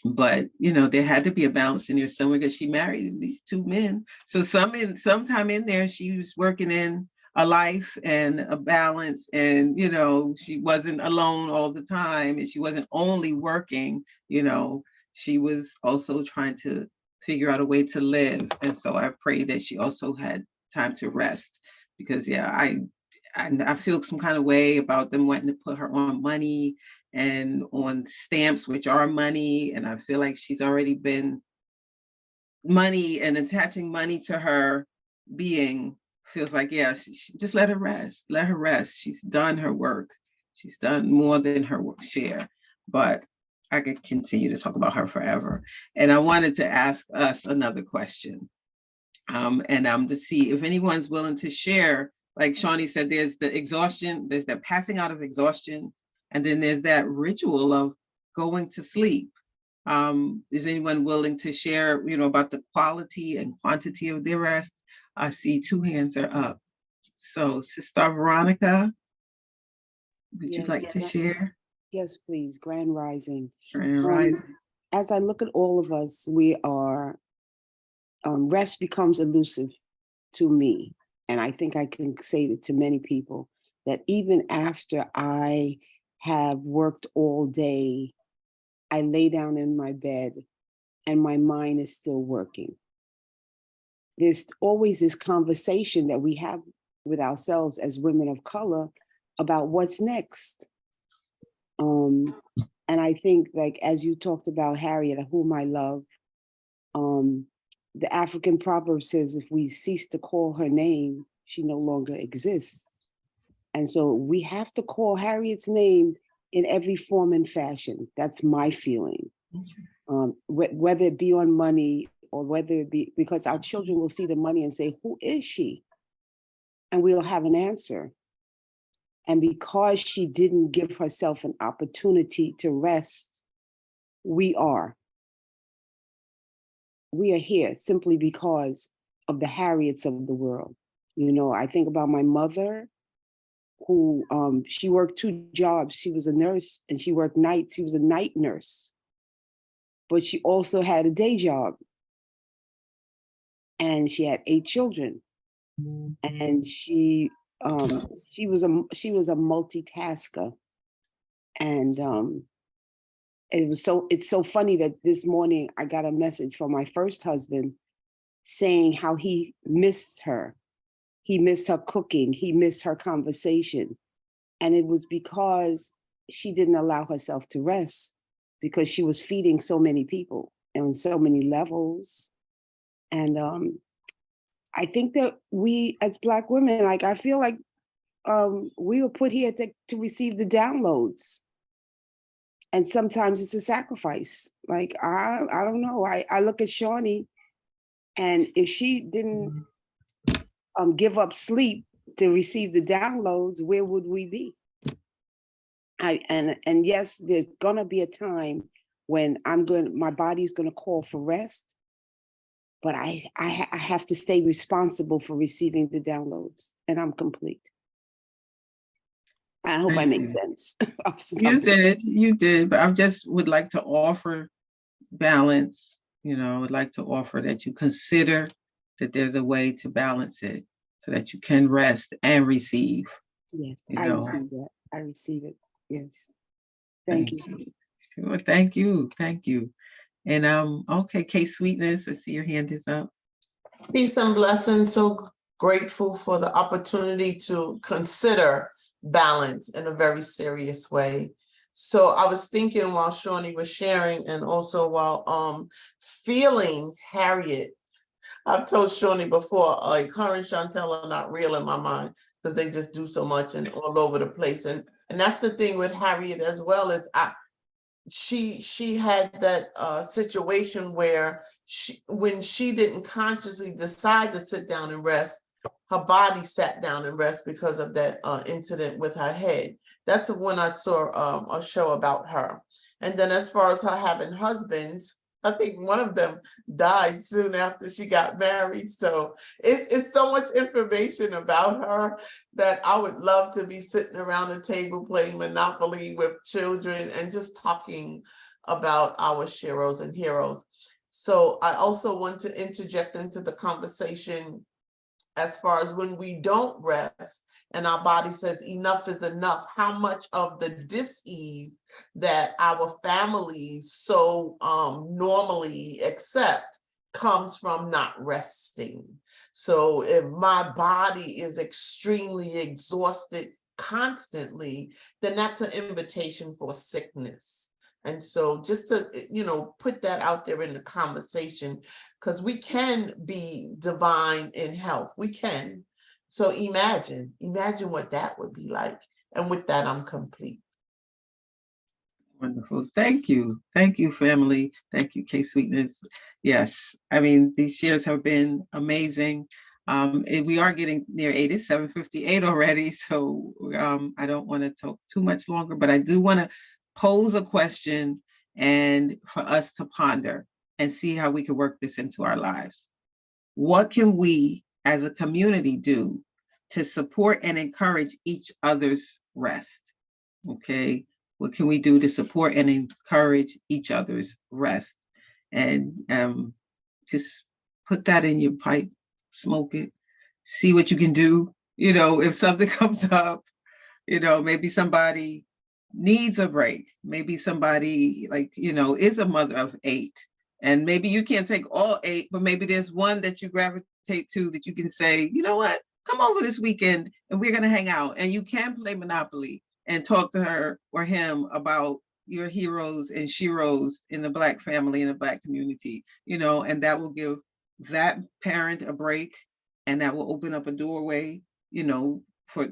But there had to be a balance in there somewhere, because she married at least 2 men. So sometime in there, she was working in a life and a balance, and she wasn't alone all the time, and she wasn't only working. She was also trying to figure out a way to live. And so I pray that she also had time to rest, because I feel some kind of way about them wanting to put her on money and on stamps, which are money. And I feel like she's already been money, and attaching money to her being feels like, yeah, just let her rest. She's done her work. She's done more than her share, but I could continue to talk about her forever. And I wanted to ask us another question. And to see if anyone's willing to share, like Shawnee said, there's the exhaustion, there's the passing out of exhaustion, And then there's that ritual of going to sleep. Is anyone willing to share, about the quality and quantity of their rest? I see 2 hands are up. So Sister Veronica, would you like to share? Yes, please. Grand Rising. Grand Rising. As I look at all of us, we are, rest becomes elusive to me. And I think I can say it to many people, that even after I have worked all day, I lay down in my bed and my mind is still working. There's always this conversation that we have with ourselves as women of color about what's next. And I think, like, as you talked about Harriet, whom I love, the African proverb says, if we cease to call her name, she no longer exists. And so we have to call Harriet's name in every form and fashion. That's my feeling. Whether it be on money or whether it be, because our children will see the money and say, who is she? And we'll have an answer. And because she didn't give herself an opportunity to rest, we are here simply because of the Harriets of the world. I think about my mother, who she worked 2 jobs. She was a nurse and she worked nights. She was a night nurse, but she also had a day job. And she had 8 children. And she was a multitasker. And it's so funny that this morning I got a message from my first husband saying how he missed her. He missed her cooking. He missed her conversation. And it was because she didn't allow herself to rest, because she was feeding so many people and on so many levels. And I think that we as Black women, like, I feel like we were put here to receive the downloads. And sometimes it's a sacrifice. Like, I don't know. I look at Shawnee, and if she didn't give up sleep to receive the downloads, where would we be? And yes, there's gonna be a time when my body's gonna call for rest, but I have to stay responsible for receiving the downloads, and I'm complete. I hope I make sense. You did, but I just would like to offer balance. I'd like to offer that you consider that there's a way to balance it so that you can rest and receive. Yes, I receive that. I receive it. Yes. Thank you. Sure. Thank you. And okay, Kate Sweetness, I see your hand is up. Peace and blessings. So grateful for the opportunity to consider balance in a very serious way. So I was thinking while Shawnee was sharing, and also while feeling Harriet. I've told Shawnee before, like, her and Chantel are not real in my mind because they just do so much and all over the place. And that's the thing with Harriet as well, is she had that situation where when she didn't consciously decide to sit down and rest, her body sat down and rest because of that incident with her head. That's when I saw a show about her. And then as far as her having husbands, I think one of them died soon after she got married. So it's so much information about her that I would love to be sitting around a table playing Monopoly with children and just talking about our sheroes and heroes. So I also want to interject into the conversation as far as when we don't rest and our body says enough is enough, how much of the dis-ease that our families so normally accept comes from not resting. So if my body is extremely exhausted constantly, then that's an invitation for sickness. And so just to, put that out there in the conversation, because we can be divine in health. We can. So imagine what that would be like. And with that, I'm complete. Wonderful. Thank you. Thank you, family. Thank you, K Sweetness. Yes. I mean, these shares have been amazing. We are getting near 8. It's 7:58 already, so I don't want to talk too much longer, but I do want to pose a question and for us to ponder and see how we can work this into our lives. What can we as a community do to support and encourage each other's rest? Okay, what can we do to support and encourage each other's rest? And just put that in your pipe, smoke it, see what you can do. You know, if something comes up, you know, maybe somebody needs a break. Maybe somebody, like, you know, is a mother of 8, and maybe you can't take all 8, but maybe there's one that you gravitate to that you can say, you know what, come over this weekend and we're going to hang out, and you can play Monopoly and talk to her or him about your heroes and sheroes in the Black family, in the Black community, you know, and that will give that parent a break, and that will open up a doorway, you know,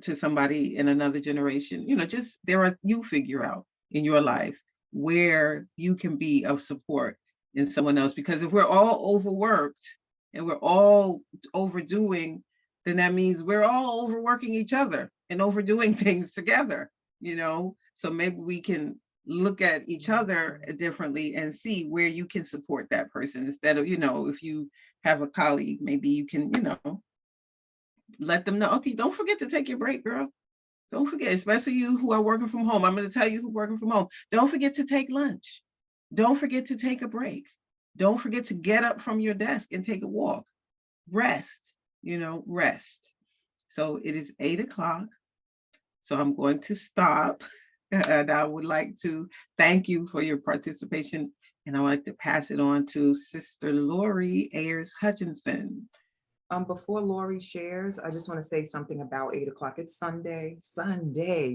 to somebody in another generation. You know, just you figure out in your life where you can be of support in someone else. Because if we're all overworked and we're all overdoing, then that means we're all overworking each other and overdoing things together, you know? So maybe we can look at each other differently and see where you can support that person, instead of, you know, if you have a colleague, maybe you can, you know, let them know, okay, don't forget to take your break, girl. Don't forget, especially you who are working from home. I'm going to tell you who are working from home. Don't forget to take lunch. Don't forget to take a break. Don't forget to get up from your desk and take a walk. Rest, you know, rest. So it is 8 o'clock. So I'm going to stop. And I would like to thank you for your participation. And I would like to pass it on to Sister Lorrie Ayers-Hutchinson. Before Lorrie shares, I just want to say something about 8 o'clock. It's Sunday,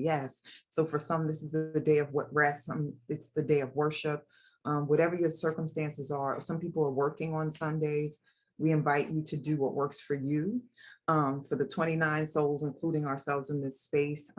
yes. So for some, this is the day of rest. It's the day of worship. Whatever your circumstances are, some people are working on Sundays. We invite you to do what works for you. For the 29 souls, including ourselves in this space,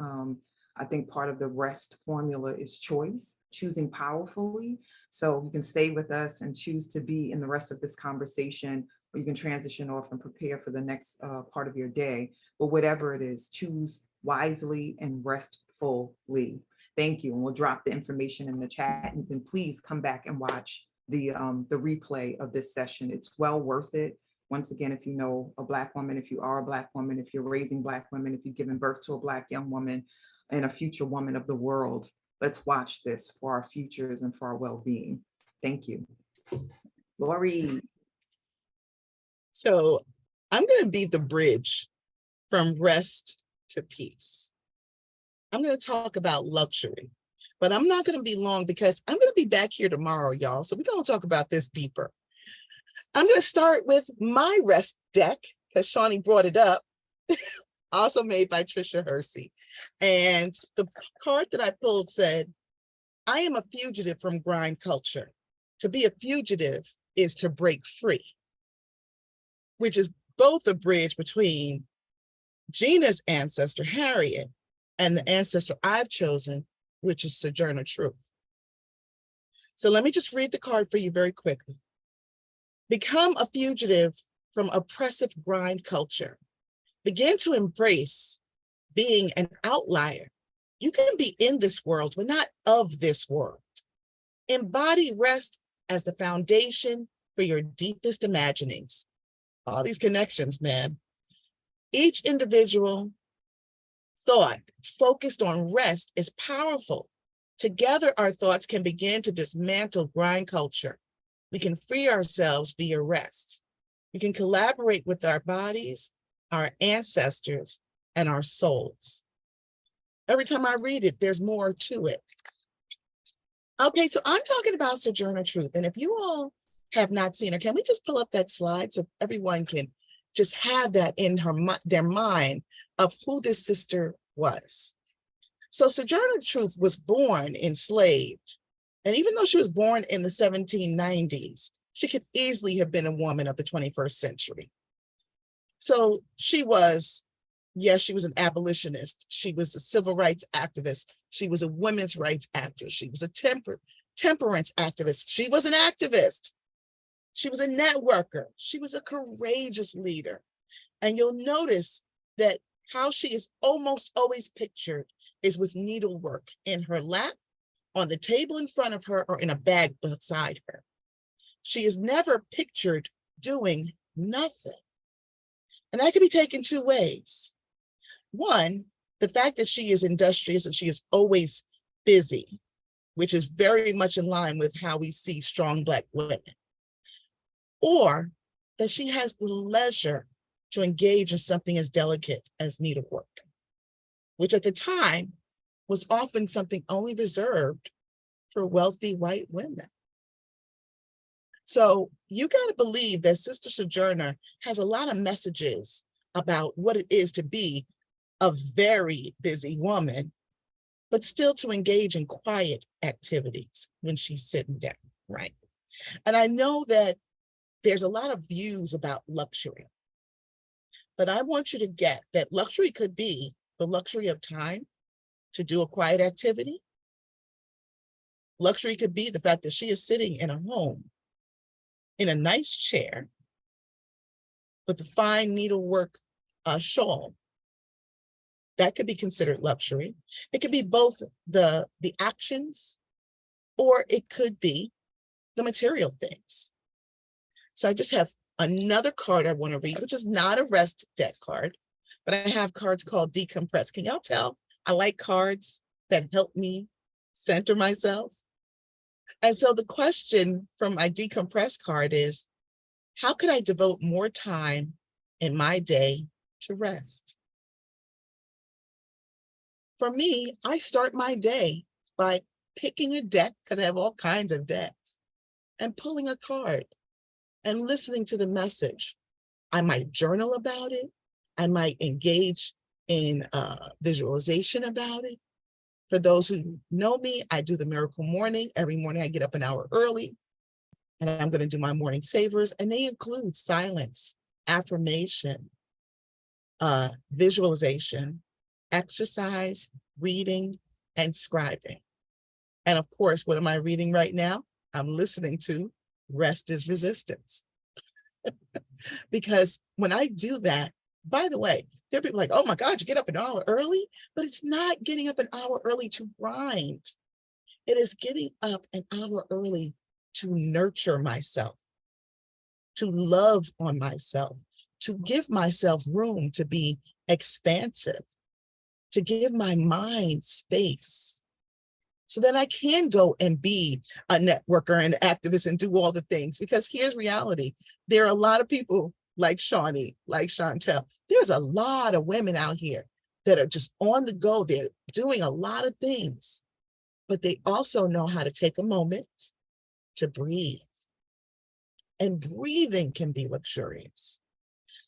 I think part of the rest formula is choice, choosing powerfully. So you can stay with us and choose to be in the rest of this conversation, or you can transition off and prepare for the next part of your day. But whatever it is, choose wisely and restfully. Thank you. And we'll drop the information in the chat. You can please come back and watch the replay of this session. It's well worth it. Once again, if you know a Black woman, if you are a Black woman, if you're raising Black women, if you've given birth to a Black young woman and a future woman of the world, let's watch this for our futures and for our well-being. Thank you. Lorrie. So I'm going to be the bridge from rest to peace. I'm going to talk about luxury, but I'm not going to be long because I'm going to be back here tomorrow, y'all. So we're going to talk about this deeper. I'm going to start with my rest deck because Shawnee brought it up, also made by Trisha Hersey. And the card that I pulled said, I am a fugitive from grind culture. To be a fugitive is to break free, which is both a bridge between Gina's ancestor, Harriet, and the ancestor I've chosen, which is Sojourner Truth. So let me just read the card for you very quickly. Become a fugitive from oppressive grind culture. Begin to embrace being an outlier. You can be in this world, but not of this world. Embody rest as the foundation for your deepest imaginings. All these connections, man. Each individual thought focused on rest is powerful. Together, our thoughts can begin to dismantle grind culture. We can free ourselves via rest. We can collaborate with our bodies, our ancestors, and our souls. Every time I read it, there's more to it. Okay, so I'm talking about Sojourner Truth. And if you all have not seen her, can we just pull up that slide so everyone can just have that in their mind of who this sister was? So Sojourner Truth was born enslaved. And even though she was born in the 1790s, she could easily have been a woman of the 21st century. So she was, yes, she was an abolitionist. She was a civil rights activist. She was a women's rights activist. She was a temperance activist. She was an activist. She was a networker. She was a courageous leader. And you'll notice that how she is almost always pictured is with needlework in her lap, on the table in front of her, or in a bag beside her. She is never pictured doing nothing. And that can be taken two ways. One, the fact that she is industrious and she is always busy, which is very much in line with how we see strong Black women. Or that she has the leisure to engage in something as delicate as needlework, which at the time was often something only reserved for wealthy white women. So you got to believe that Sister Sojourner has a lot of messages about what it is to be a very busy woman, but still to engage in quiet activities when she's sitting down, right? And I know that there's a lot of views about luxury, but I want you to get that luxury could be the luxury of time to do a quiet activity. Luxury could be the fact that she is sitting in a home in a nice chair with a fine needlework shawl. That could be considered luxury. It could be both the actions, or it could be the material things. So I just have another card I want to read, which is not a rest deck card, but I have cards called Decompress. Can y'all tell? I like cards that help me center myself. And so the question from my Decompress card is, how could I devote more time in my day to rest? For me, I start my day by picking a deck, because I have all kinds of decks, and pulling a card and listening to the message. I might journal about it. I might engage in visualization about it. For those who know me, I do the Miracle Morning. Every morning I get up an hour early, and I'm going to do my morning savers, and they include silence, affirmation, visualization, exercise, reading, and scribing. And of course, what am I reading right now? I'm listening to Rest is Resistance. Because when I do that, by the way, there are people like, oh my God, you get up an hour early, but it's not getting up an hour early to grind. It is getting up an hour early to nurture myself, to love on myself, to give myself room to be expansive, to give my mind space so that I can go and be a networker and activist and do all the things. Because here's reality. There are a lot of people like Shawnee, like Chantel. There's a lot of women out here that are just on the go. They're doing a lot of things, but they also know how to take a moment to breathe. And breathing can be luxurious.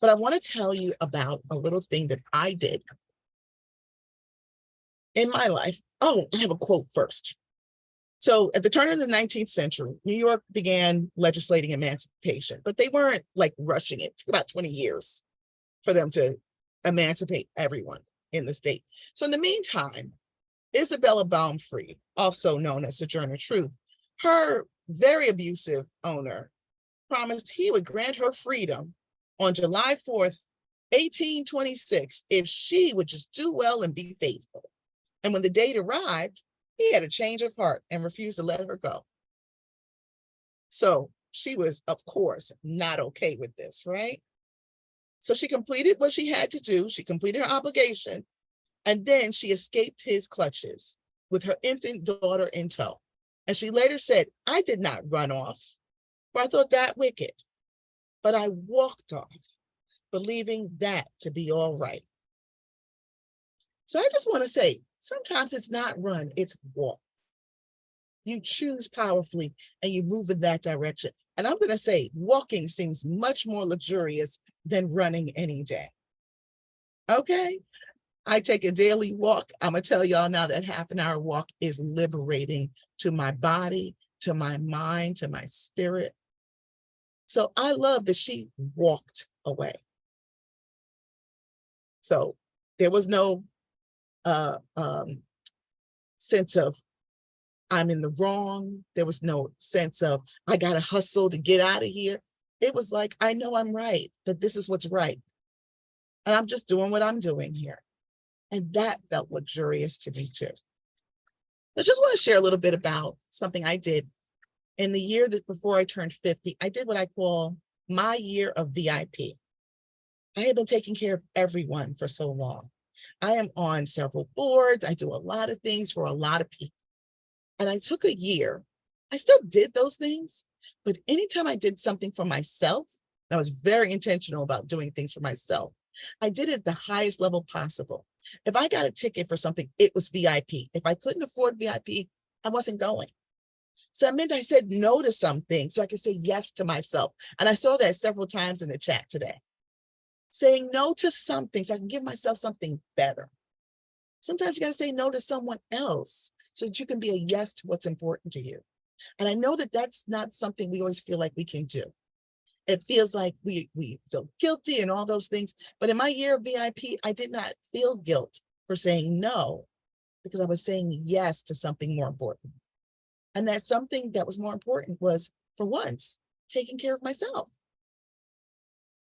But I want to tell you about a little thing that I did in my life. Oh, I have a quote first. So at the turn of the 19th century, New York began legislating emancipation, but they weren't like rushing it. It took about 20 years for them to emancipate everyone in the state. So in the meantime, Isabella Baumfried, also known as Sojourner Truth, her very abusive owner promised he would grant her freedom on July 4th, 1826, if she would just do well and be faithful. And when the date arrived, he had a change of heart and refused to let her go. So she was, of course, not okay with this, right? So she completed what she had to do. She completed her obligation. And then she escaped his clutches with her infant daughter in tow. And she later said, I did not run off, for I thought that wicked, but I walked off, believing that to be all right. So I just want to say, sometimes it's not run, it's walk. You choose powerfully and you move in that direction. And I'm going to say walking seems much more luxurious than running any day. Okay? I take a daily walk. I'm going to tell y'all now that half an hour walk is liberating to my body, to my mind, to my spirit. So I love that she walked away. So there was no sense of I'm in the wrong. There was no sense of I got to hustle to get out of here. It was like, I know I'm right, that this is what's right. And I'm just doing what I'm doing here. And that felt luxurious to me too. I just want to share a little bit about something I did in the year that before I turned 50. I did what I call my year of VIP. I had been taking care of everyone for so long. I am on several boards. I do a lot of things for a lot of people. And I took a year. I still did those things, but anytime I did something for myself, and I was very intentional about doing things for myself, I did it at the highest level possible. If I got a ticket for something, it was VIP. If I couldn't afford VIP, I wasn't going. So it meant I said no to some things so I could say yes to myself. And I saw that several times in the chat today. Saying no to something so I can give myself something better. Sometimes you got to say no to someone else so that you can be a yes to what's important to you. And I know that that's not something we always feel like we can do. It feels like we feel guilty and all those things. But in my year of VIP, I did not feel guilt for saying no, because I was saying yes to something more important. And that something that was more important was, for once, taking care of myself.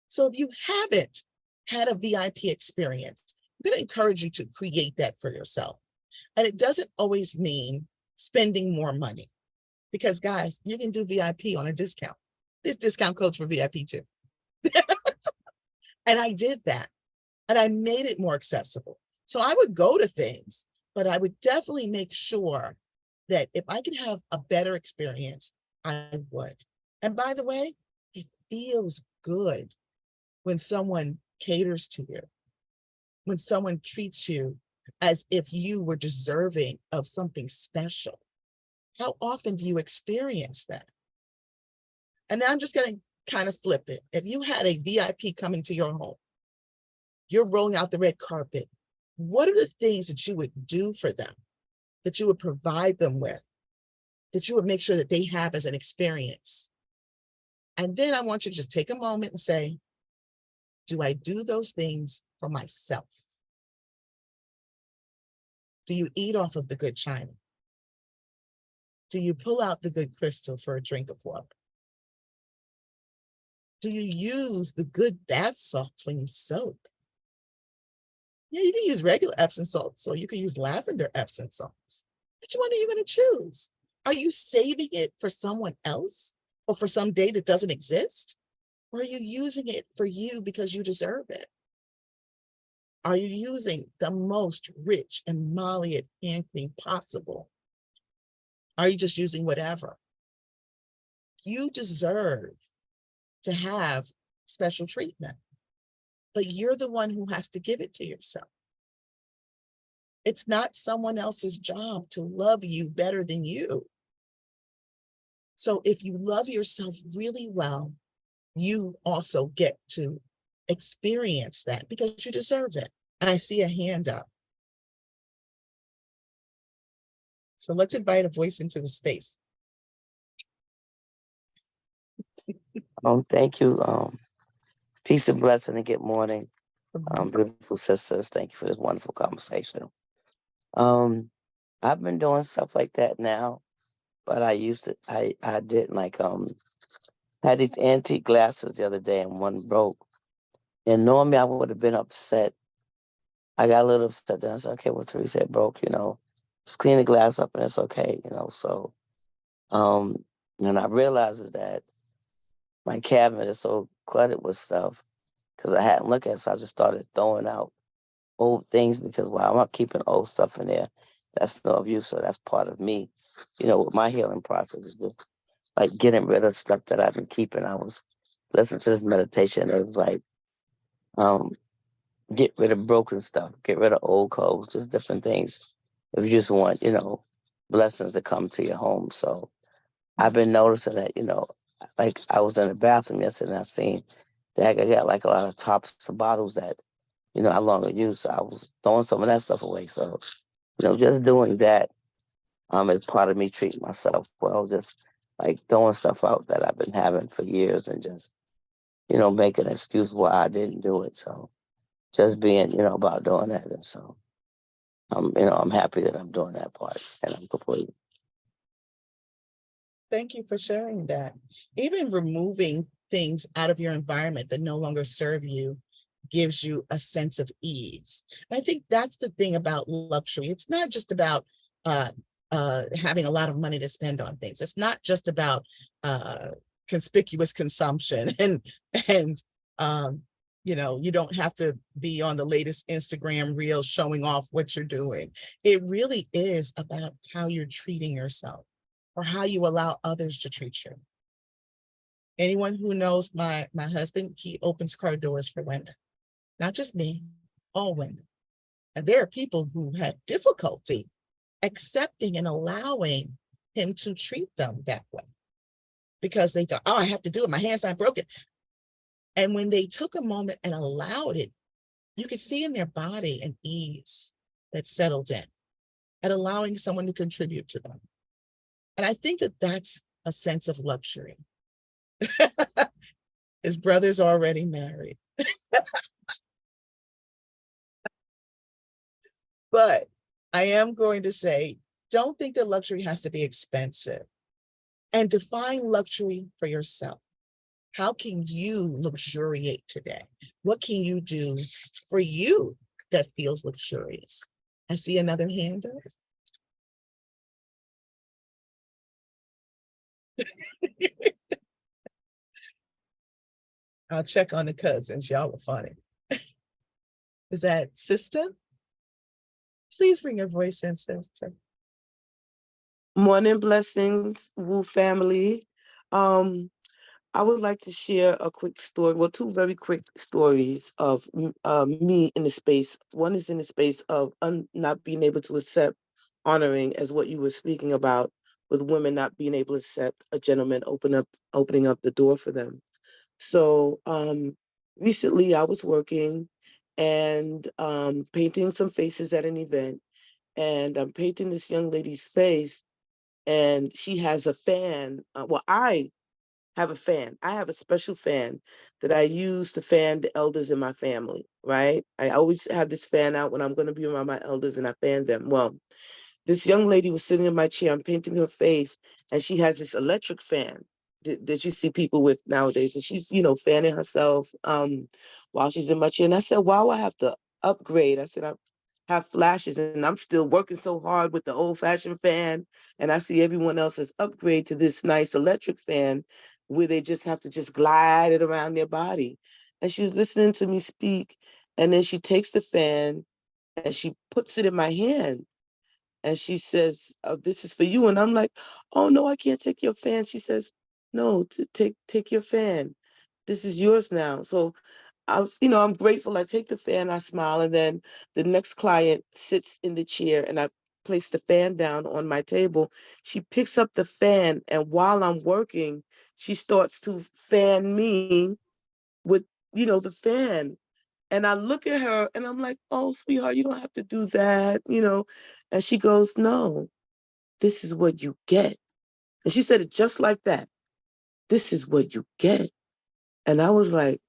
So if you haven't had a VIP experience, I'm going to encourage you to create that for yourself. And it doesn't always mean spending more money, because guys, you can do VIP on a discount. There's discount codes for VIP too. And I did that, and I made it more accessible. So I would go to things, but I would definitely make sure that if I could have a better experience, I would. And by the way, it feels good when someone caters to you, when someone treats you as if you were deserving of something special. How often do you experience that? And now I'm just going to kind of flip it. If you had a VIP coming to your home, you're rolling out the red carpet, what are the things that you would do for them, that you would provide them with, that you would make sure that they have as an experience? And then I want you to just take a moment and say, do I do those things for myself? Do you eat off of the good china? Do you pull out the good crystal for a drink of water? Do you use the good bath salts when you soak? Yeah, you can use regular Epsom salts, or you can use lavender Epsom salts. Which one are you going to choose? Are you saving it for someone else, or for some day that doesn't exist? Or are you using it for you because you deserve it? Are you using the most rich emollient hand cream possible? Are you just using whatever? You deserve to have special treatment, but you're the one who has to give it to yourself. It's not someone else's job to love you better than you. So if you love yourself really well, you also get to experience that because you deserve it. And I see a hand up. So let's invite a voice into the space. Thank you. Peace and blessing and good morning. Beautiful sisters, thank you for this wonderful conversation. I've been doing stuff like that now, but I didn't, like, had these antique glasses the other day and one broke. And normally I would have been upset. I got a little upset. Then I said, okay, well, Teresa, it broke, just clean the glass up and it's okay, so, and I realized is that my cabinet is so cluttered with stuff because I hadn't looked at it, so I just started throwing out old things because, well, I'm not keeping old stuff in there. That's no of use, so that's part of me. With my healing process is just like getting rid of stuff that I've been keeping. I was listening to this meditation. It was like, get rid of broken stuff, get rid of old clothes, just different things. If you just want, blessings to come to your home. So I've been noticing that, like I was in the bathroom yesterday and I seen that I got like a lot of tops of bottles that, I no longer use. So I was throwing some of that stuff away. So, just doing that is part of me treating myself well, just like throwing stuff out that I've been having for years and just, making an excuse why I didn't do it. So just being, about doing that. And so I'm happy that I'm doing that part and I'm complete. Thank you for sharing that. Even removing things out of your environment that no longer serve you, gives you a sense of ease. And I think that's the thing about luxury. It's not just about having a lot of money to spend on things. It's not just about conspicuous consumption and you don't have to be on the latest Instagram reel showing off what you're doing. It really is about how you're treating yourself or how you allow others to treat you. Anyone who knows my husband, he opens car doors for women, not just me, all women. And there are people who have difficulty accepting and allowing him to treat them that way because they thought, oh, I have to do it. My hands aren't broken. And when they took a moment and allowed it, you could see in their body an ease that settled in and allowing someone to contribute to them. And I think that that's a sense of luxury. His brother's already married. But I am going to say, don't think that luxury has to be expensive, and define luxury for yourself. How can you luxuriate today? What can you do for you that feels luxurious? I see another hand up. I'll check on the cousins. Y'all are funny. Is that sister? Please bring your voice in, sister. Morning blessings, Woo family. I would like to share a quick story, well, two very quick stories of me in the space. One is in the space of not being able to accept honoring, as what you were speaking about, with women not being able to accept a gentleman opening up the door for them. So recently I was working and painting some faces at an event, and I'm painting this young lady's face, and she has a fan. I have a fan. I have a special fan that I use to fan the elders in my family, right? I always have this fan out when I'm going to be around my elders, and I fan them. Well, this young lady was sitting in my chair. I'm painting her face, and she has this electric fan that you see people with nowadays. And she's, fanning herself while she's in my chair. And I said, wow, I have to upgrade. I said, I have flashes, and I'm still working so hard with the old-fashioned fan. And I see everyone else has upgraded to this nice electric fan where they just have to just glide it around their body. And she's listening to me speak. And then she takes the fan and she puts it in my hand. And she says, oh, this is for you. And I'm like, oh, no, I can't take your fan. She says, no, take your fan. This is yours now. So I was, I'm grateful. I take the fan, I smile, and then the next client sits in the chair, and I place the fan down on my table. She picks up the fan, and while I'm working, she starts to fan me with, the fan. And I look at her and I'm like, oh, sweetheart, you don't have to do that, And she goes, no, this is what you get. And she said it just like that. This is what you get. And I was like,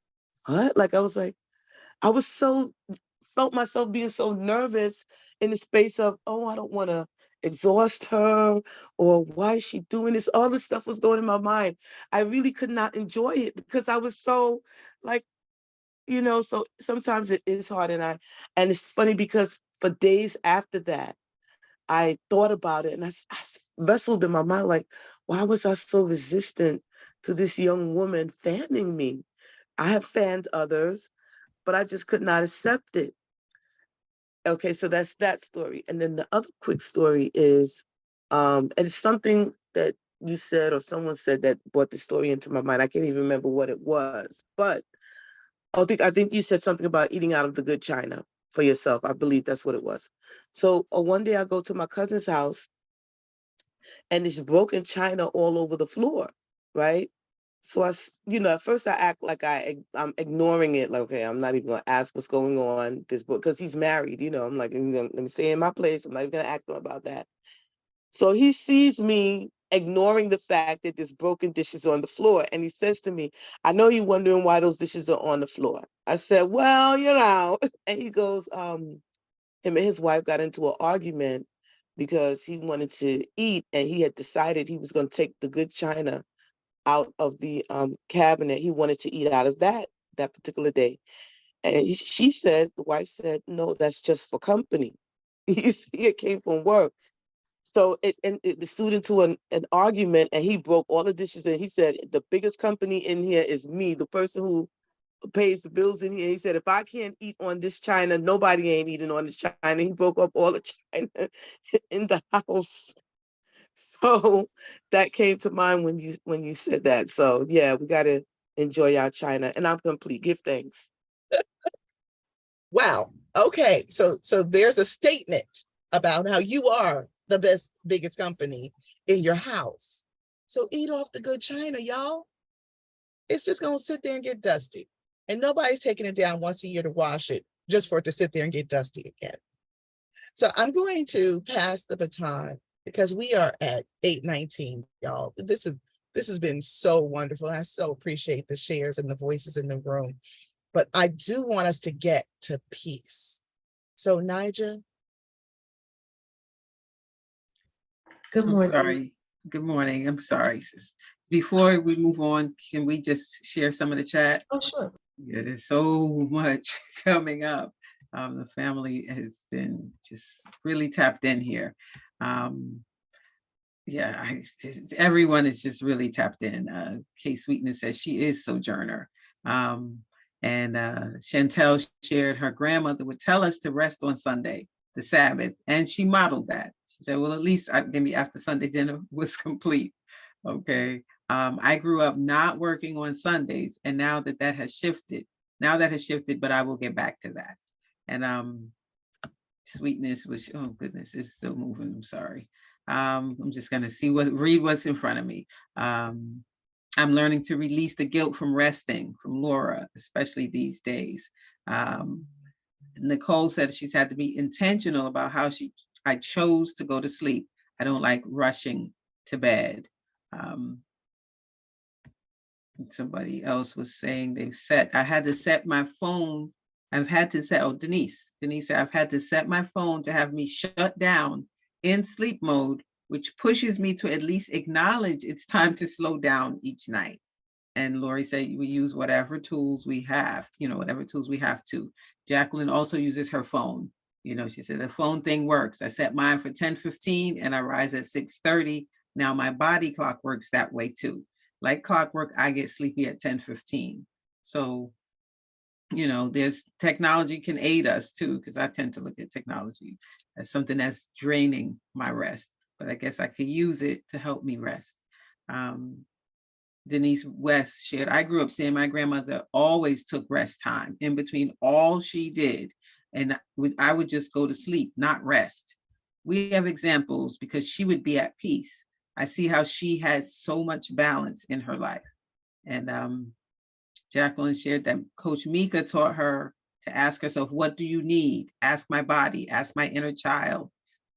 what? I was felt myself being so nervous in the space of, oh, I don't want to exhaust her, or why is she doing this? All this stuff was going in my mind. I really could not enjoy it because I was so like, so sometimes it is hard. And it's funny because for days after that, I thought about it, and I wrestled in my mind, like, why was I so resistant to this young woman fanning me? I have fanned others, but I just could not accept it. Okay, so that's that story. And then the other quick story is, and it's something that you said or someone said that brought the story into my mind. I can't even remember what it was, but I think you said something about eating out of the good china for yourself. I believe that's what it was. So one day I go to my cousin's house, and there's broken china all over the floor, right? So at first I act like I'm ignoring it. Like, okay, I'm not even gonna ask what's going on. This book, because he's married, I'm like, let me stay in my place. I'm not even gonna ask him about that. So he sees me ignoring the fact that there's broken dishes on the floor. And he says to me, I know you're wondering why those dishes are on the floor. I said, well, and he goes, him and his wife got into an argument because he wanted to eat, and he had decided he was going to take the good china out of the cabinet. He wanted to eat out of that particular day. And she said, the wife said, no, that's just for company. You see, it came from work. So the student to an argument, and he broke all the dishes, and he said, the biggest company in here is me, the person who pays the bills in here. He said, if I can't eat on this china, nobody ain't eating on this china. He broke up all the china in the house. So that came to mind when you said that. So yeah, we got to enjoy our china. And I'm complete. Give thanks. Wow. Okay. So there's a statement about how you are the biggest company in your house. So eat off the good china, y'all. It's just gonna sit there and get dusty. And nobody's taking it down once a year to wash it, just for it to sit there and get dusty again. So I'm going to pass the baton because we are at 8:19, y'all. This has been so wonderful. I so appreciate the shares and the voices in the room. But I do want us to get to peace. So Nijah. Good morning. I'm sorry. Good morning. I'm sorry, sis. Before we move on, can we just share some of the chat? Oh, sure. Yeah, there's so much coming up. The family has been just really tapped in here. Yeah, everyone is just really tapped in. Kay Sweetness says she is Sojourner. And Chantel shared her grandmother would tell us to rest on Sunday, the Sabbath, and she modeled that. She said, well, at least maybe after Sunday dinner was complete. Okay. I grew up not working on Sundays, and now that has shifted. But I will get back to that. And Sweetness was, oh goodness, it's still moving. I'm sorry. I'm just gonna read what's in front of me. I'm learning to release the guilt from resting, from Laura, especially these days. Nicole said she's had to be intentional about how I chose to go to sleep. I don't like rushing to bed. Somebody else was saying I had to set my phone. Denise said, I've had to set my phone to have me shut down in sleep mode, which pushes me to at least acknowledge it's time to slow down each night. And Lori said, we use whatever tools we have, whatever tools we have to. Jacqueline also uses her phone. She said, the phone thing works. I set mine for 10:15 and I rise at 6:30. Now my body clock works that way too. Like clockwork, I get sleepy at 10:15. So, there's technology can aid us too, because I tend to look at technology as something that's draining my rest, but I guess I could use it to help me rest. Denise West shared, I grew up seeing my grandmother always took rest time in between all she did. And I would just go to sleep, not rest. We have examples because she would be at peace. I see how she had so much balance in her life. And Jacqueline shared that Coach Mika taught her to ask herself, what do you need? Ask my body, ask my inner child,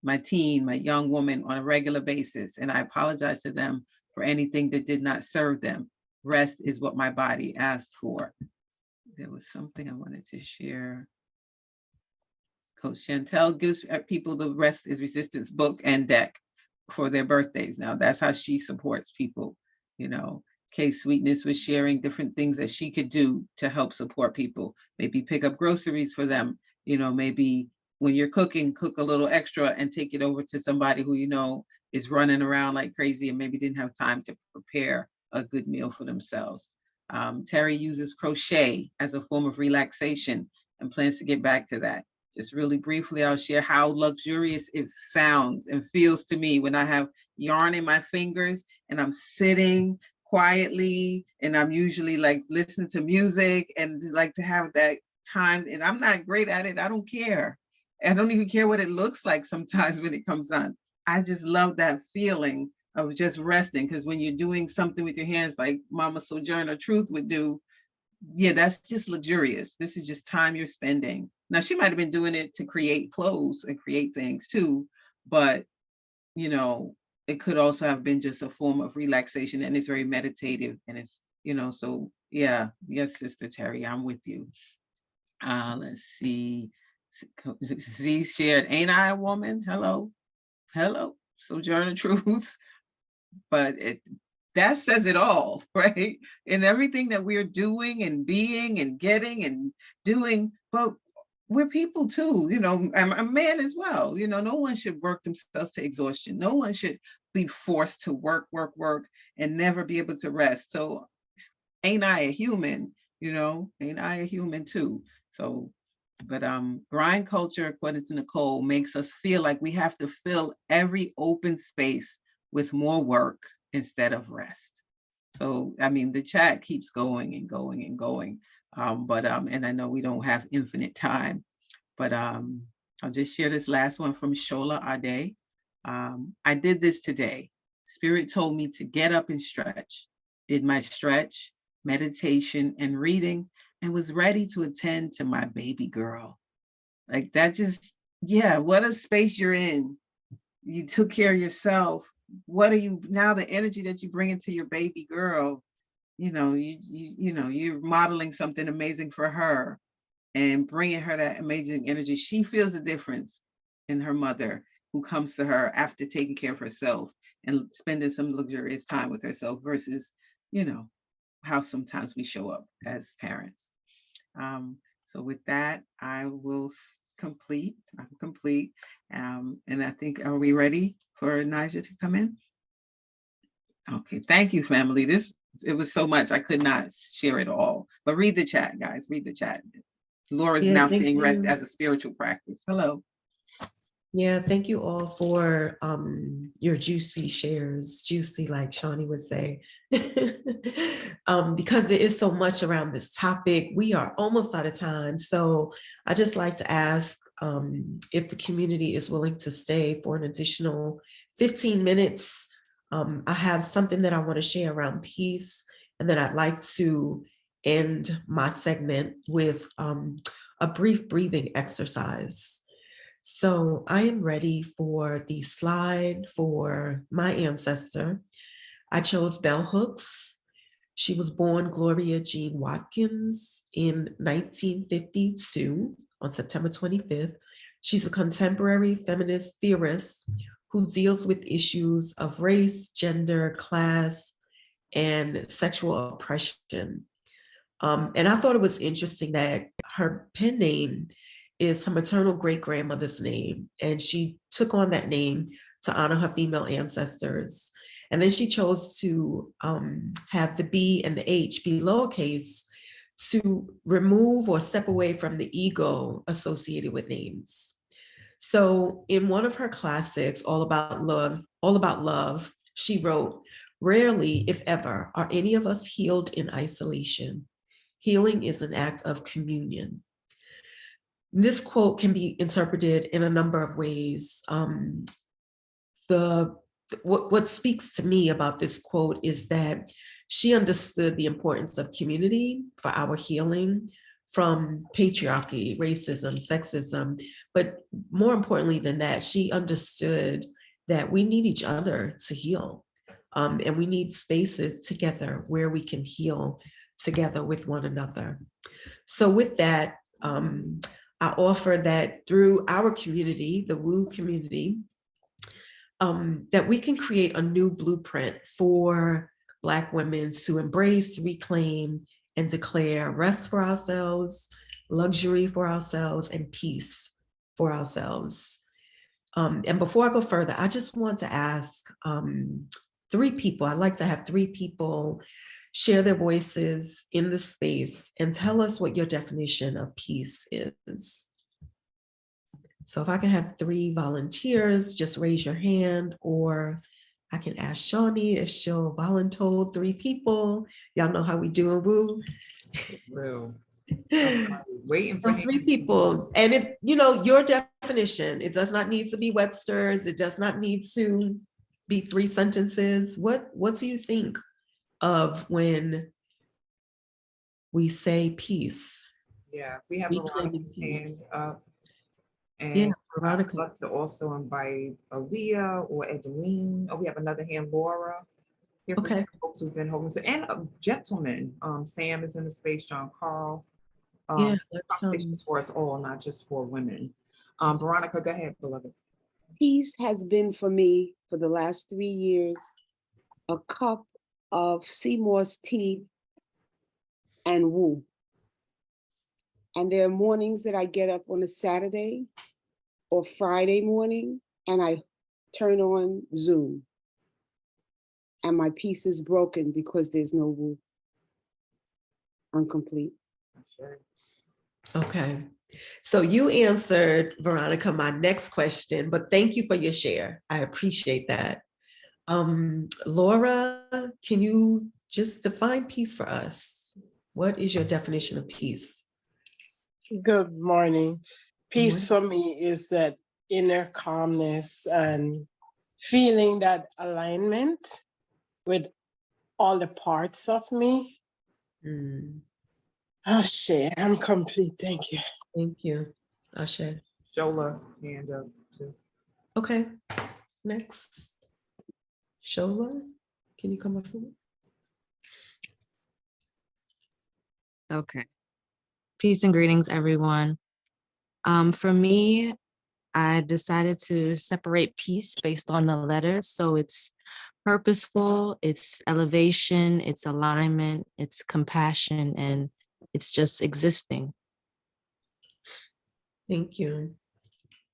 my teen, my young woman on a regular basis. And I apologize to them for anything that did not serve them. Rest is what my body asked for. There was something I wanted to share. Coach Chantel gives people the Rest is Resistance book and deck for their birthdays. Now that's how she supports people. Kay Sweetness was sharing different things that she could do to help support people. Maybe pick up groceries for them. Maybe when you're cooking, cook a little extra and take it over to somebody who is running around like crazy and maybe didn't have time to prepare a good meal for themselves. Terry uses crochet as a form of relaxation and plans to get back to that. Just really briefly, I'll share how luxurious it sounds and feels to me when I have yarn in my fingers and I'm sitting quietly, and I'm usually like listening to music and like to have that time. And I'm not great at it. I don't care. I don't even care what it looks like sometimes when it comes on. I just love that feeling of just resting, because when you're doing something with your hands like Mama Sojourner Truth would do, yeah, that's just luxurious. This is just time you're spending. Now, she might have been doing it to create clothes and create things too, but it could also have been just a form of relaxation, and it's very meditative, and it's, so yeah, yes, Sister Terry, I'm with you. Let's see. Z shared, ain't I a woman? Hello, Sojourner Truth. But that says it all, right? And everything that we're doing and being and getting and doing, but we're people too, you know, I'm a man as well. You know, no one should work themselves to exhaustion. No one should be forced to work, and never be able to rest. So ain't I a human, you know, ain't I a human too? So, but grind culture, according to Nicole, makes us feel like we have to fill every open space with more work instead of rest. So, I mean, the chat keeps going and going and going. And I know we don't have infinite time, but I'll just share this last one from Shola Ade. I did this today. Spirit told me to get up and stretch. Did my stretch, meditation, and reading, and was ready to attend to my baby girl. Like that just, yeah, what a space you're in. You took care of yourself. What are you, now the energy that you bring into your baby girl, you know, you're modeling something amazing for her and bringing her that amazing energy. She feels the difference in her mother who comes to her after taking care of herself and spending some luxurious time with herself versus, you know, how sometimes we show up as parents. So with that, I will complete. I'm complete. And I think, are we ready for Nijah to come in? Okay, thank you, family. It was so much, I could not share it all, but read the chat, guys, read the chat. Laura's now seeing rest as a spiritual practice. Hello. Yeah, thank you all for your juicy shares, juicy like Shawnee would say. Because there is so much around this topic, we are almost out of time. So I just like to ask if the community is willing to stay for an additional 15 minutes. I have something that I want to share around peace, and then I'd like to end my segment with a brief breathing exercise. So I am ready for the slide for my ancestor. I chose Bell Hooks. She was born Gloria Jean Watkins in 1952 on September 25th. She's a contemporary feminist theorist who deals with issues of race, gender, class, and sexual oppression. And I thought it was interesting that her pen name is her maternal great-grandmother's name, and she took on that name to honor her female ancestors. And then she chose to have the B and the H be lowercase to remove or step away from the ego associated with names. So in one of her classics, All About Love, she wrote, "Rarely, if ever, are any of us healed in isolation. Healing is an act of communion." This quote can be interpreted in a number of ways. What speaks to me about this quote is that she understood the importance of community for our healing from patriarchy, racism, sexism, but more importantly than that, she understood that we need each other to heal, and we need spaces together where we can heal together with one another. So with that, I offer that through our community, the WU community, that we can create a new blueprint for Black women to embrace, reclaim, and declare rest for ourselves, luxury for ourselves, and peace for ourselves. And before I go further, I just want to ask 3 people. I'd like to have 3 people share their voices in the space and tell us what your definition of peace is. So if I can have 3 volunteers, just raise your hand, or I can ask Shawnee if she'll volunteer 3 people. Y'all know how we do in WU. Waiting for 3 people. And if, you know, your definition, it does not need to be Webster's. It does not need to be 3 sentences. What do you think of when we say peace? Yeah, we have Veronica's hand up. And yeah, Veronica. I'd love to also invite Aaliyah or Edeline. Oh, we have another hand, Laura. Here for some folks who've been holding, and a gentleman. Sam is in the space, John Carl. Yeah, conversations for us all, not just for women. Veronica, go ahead, beloved. Peace has been for me for the last 3 years a cup of Seymour's tea and Woo. And there are mornings that I get up on a Saturday or Friday morning and I turn on Zoom. And my piece is broken because there's no Woo. I'm complete. Okay. So you answered, Veronica, my next question, but thank you for your share. I appreciate that. Laura, can you just define peace for us? What is your definition of peace? Good morning. Peace for me is that inner calmness and feeling that alignment with all the parts of me. Ashe, I'm complete. Thank you. Thank you. Ashe. Shola, hand up too. Okay. Next. Shola, can you come up for me? Okay. Peace and greetings, everyone. For me, I decided to separate peace based on the letters. So it's purposeful, it's elevation, it's alignment, it's compassion, and it's just existing. Thank you.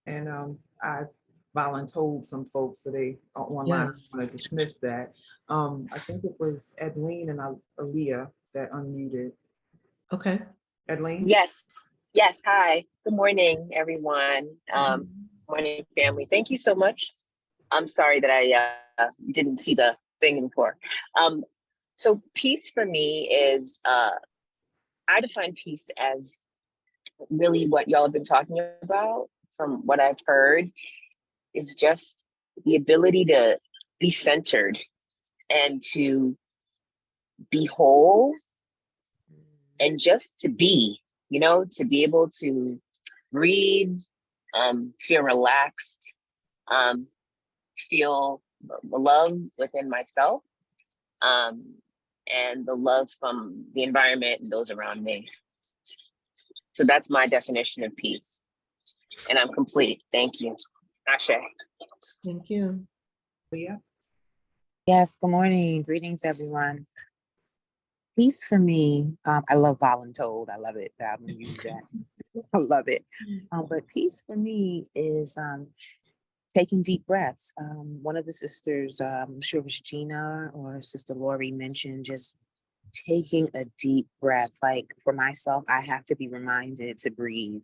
And I voluntold some folks, so they are online. Yes. I want to dismiss that. I think it was Edleen and Aaliyah that unmuted. Okay. Edleen? Yes. Yes. Hi. Good morning, everyone. Morning, family. Thank you so much. I'm sorry that I didn't see the thing before. So peace for me is, I define peace as really what y'all have been talking about. From what I've heard, is just the ability to be centered and to be whole and just to be, to be able to breathe, feel relaxed, feel the love within myself, and the love from the environment and those around me. So that's my definition of peace. And I'm complete. Thank you. Ashe. Thank you. Leah? Yes, good morning. Greetings, everyone. Peace for me, I love voluntold. I love it. I'm gonna use that. I love it. But peace for me is taking deep breaths. One of the sisters, I'm sure it was Gina or Sister Lorrie, mentioned just taking a deep breath. Like for myself, I have to be reminded to breathe.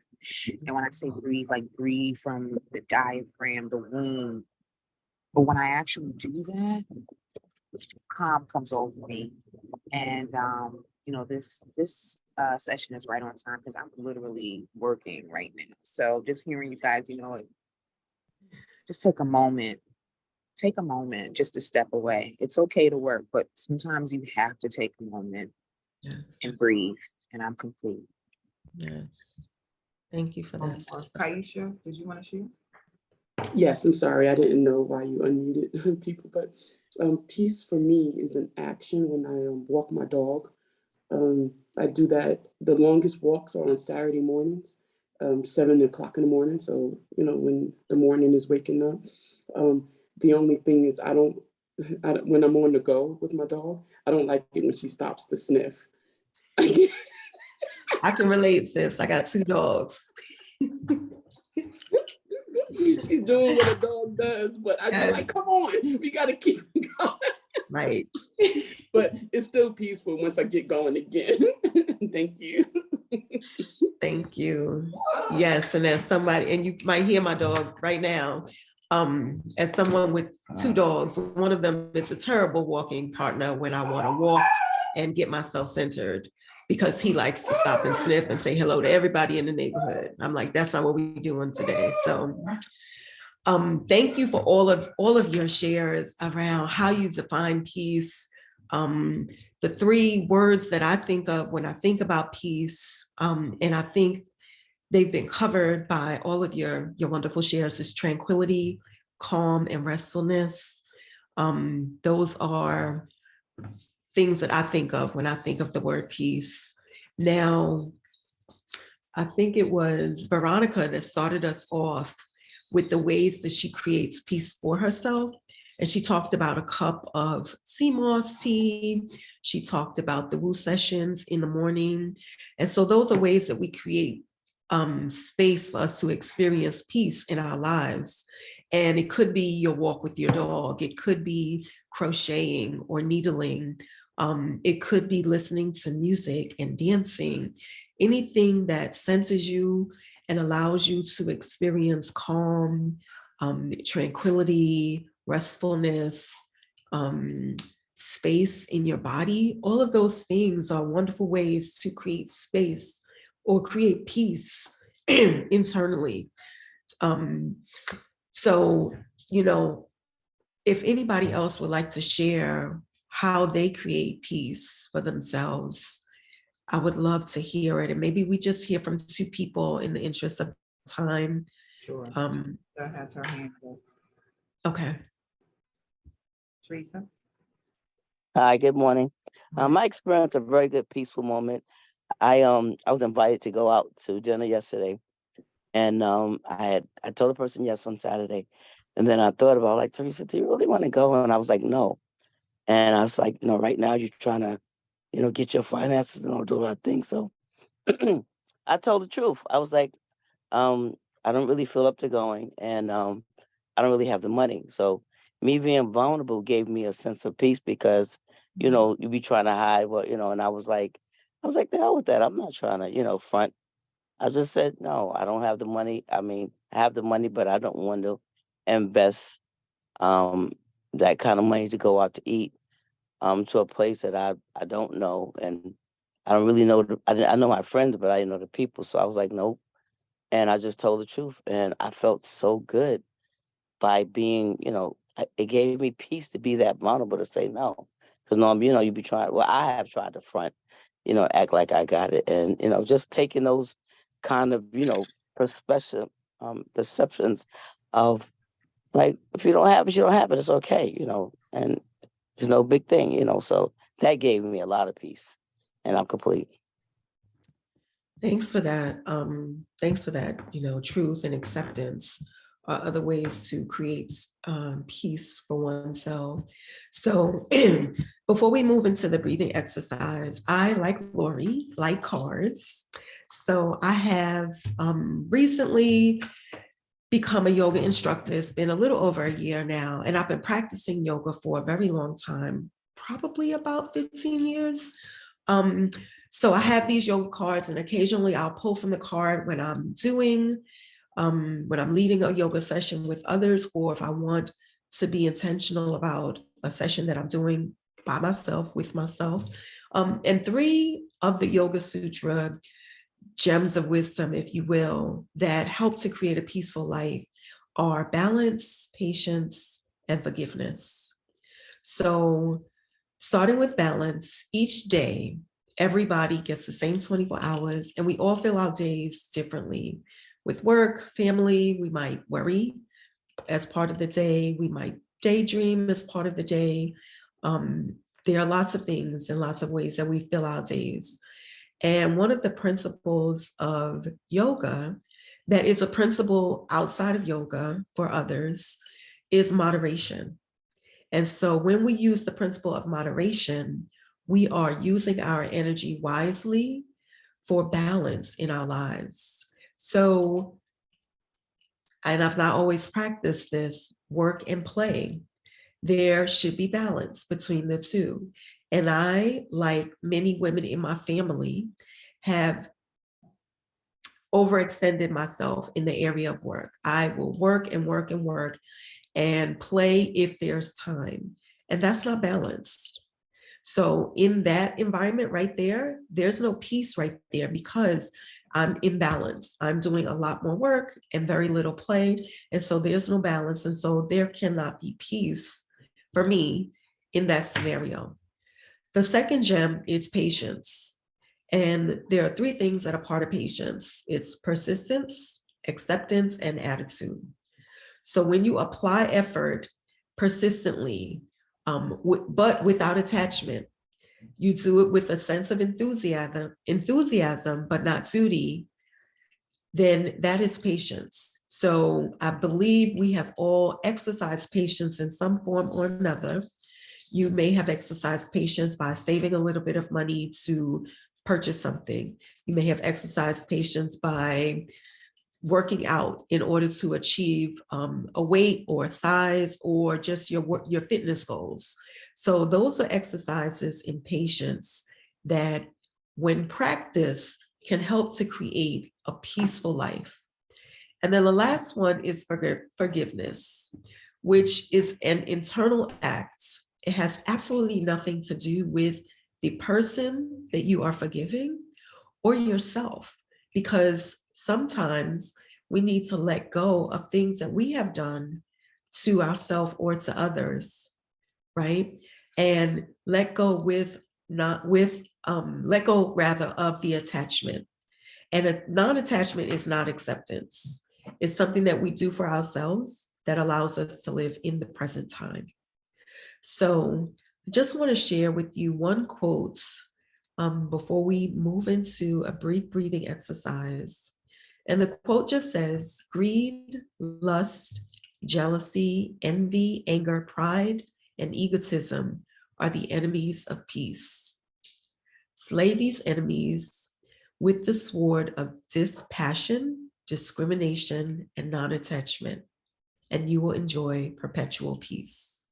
And when I say breathe, like breathe from the diaphragm, the womb. But when I actually do that, calm comes over me. And this session is right on time because I'm literally working right now. So just hearing you guys, just take a moment just to step away. It's okay to work, but sometimes you have to take a moment and breathe. And I'm complete. Yes. Thank you for that. Kaisha, did you want to share? Yes, I'm sorry. I didn't know why you unmuted people, but peace for me is an action when I walk my dog. I do that. The longest walks are on Saturday mornings, 7 o'clock in the morning. So, when the morning is waking up. The only thing is when I'm on the go with my dog, I don't like it when she stops to sniff. I can relate, sis. I got 2 dogs. She's doing what a dog does, but I go like, come on, we gotta keep going. Right. But it's still peaceful once I get going again. Thank you. Thank you. Yes, and as somebody, and you might hear my dog right now, as someone with 2 dogs, one of them is a terrible walking partner when I want to walk and get myself centered, because he likes to stop and sniff and say hello to everybody in the neighborhood. I'm like, that's not what we're doing today. So thank you for all of your shares around how you define peace. The 3 words that I think of when I think about peace, and I think they've been covered by all of your wonderful shares, is tranquility, calm, and restfulness. Those are things that I think of when I think of the word peace. Now, I think it was Veronica that started us off with the ways that she creates peace for herself. And she talked about a cup of sea moss tea. She talked about the woo sessions in the morning. And so those are ways that we create space for us to experience peace in our lives. And it could be your walk with your dog. It could be crocheting or needling. It could be listening to music and dancing, anything that centers you and allows you to experience calm, tranquility, restfulness, space in your body. All of those things are wonderful ways to create space or create peace internally. So, you know, if anybody else would like to share how they create peace for themselves, I would love to hear it. And maybe we just hear from two people in the interest of time. Sure. That has her hand up. Okay. Teresa? Hi, good morning. My experience, a very good peaceful moment. I was invited to go out to dinner yesterday, and I told the person yes on Saturday, and then I thought about, like, Teresa, do you really want to go? And I was like, no. And I was like, you know, right now you're trying to, you know, get your finances and do a lot of things. So I told the truth. I was like, I don't really feel up to going, and I don't really have the money. So me being vulnerable gave me a sense of peace because, you know, you be trying to hide what, you know, and I was like, the hell with that. I'm not trying to, you know, front. I just said, no, I don't have the money. I mean, I have the money, but I don't want to invest that kind of money to go out to eat to a place that I don't know. And I don't really know. I know my friends, but I didn't know the people. So I was like, nope. And I just told the truth. And I felt so good by being, you know, it gave me peace to be that vulnerable to say no. Because normally, you know, you be trying, well, I have tried to front, you know, act like I got it. And, you know, just taking those kind of, you know, perceptions of, like, if you don't have it, you don't have it. It's okay, you know, and there's no big thing, you know. So that gave me a lot of peace, and I'm complete. Thanks for that. Thanks for that, you know, truth and acceptance are other ways to create peace for oneself. So before we move into the breathing exercise, I, like Lori, like cards. So I have recently become a yoga instructor. It's been a little over a year now, and I've been practicing yoga for a very long time, probably about 15 years. So I have these yoga cards, and occasionally I'll pull from the card when I'm leading a yoga session with others, or if I want to be intentional about a session that I'm doing by myself, with myself. And 3 of the Yoga Sutra gems of wisdom, if you will, that help to create a peaceful life are balance, patience, and forgiveness. So starting with balance, each day, everybody gets the same 24 hours, and we all fill our days differently. With work, family, we might worry as part of the day. We might daydream as part of the day. There are lots of things and lots of ways that we fill our days. And one of the principles of yoga that is a principle outside of yoga for others is moderation. And so when we use the principle of moderation, we are using our energy wisely for balance in our lives. So, and I've not always practiced this, work and play. There should be balance between the two. And I, like many women in my family, have overextended myself in the area of work. I will work and work and work and play if there's time. And that's not balanced. So in that environment right there, there's no peace right there because I'm imbalanced. I'm doing a lot more work and very little play. And so there's no balance. And so there cannot be peace for me in that scenario. The second gem is patience. And there are 3 things that are part of patience. It's persistence, acceptance, and attitude. So when you apply effort persistently, but without attachment, you do it with a sense of enthusiasm, but not duty. then that is patience. So I believe we have all exercised patience in some form or another. You may have exercised patience by saving a little bit of money to purchase something. You may have exercised patience by working out in order to achieve a weight or a size or just your fitness goals. So those are exercises in patience that, when practiced, can help to create a peaceful life. And then the last one is forgiveness, which is an internal act. It has absolutely nothing to do with the person that you are forgiving or yourself, because sometimes we need to let go of things that we have done to ourselves or to others, right? And let go rather of the attachment. And a non-attachment is not acceptance. It's something that we do for ourselves that allows us to live in the present time. So I just want to share with you one quote before we move into a brief breathing exercise. And the quote just says, "Greed, lust, jealousy, envy, anger, pride, and egotism are the enemies of peace. Slay these enemies with the sword of dispassion, discrimination, and non-attachment, and you will enjoy perpetual peace."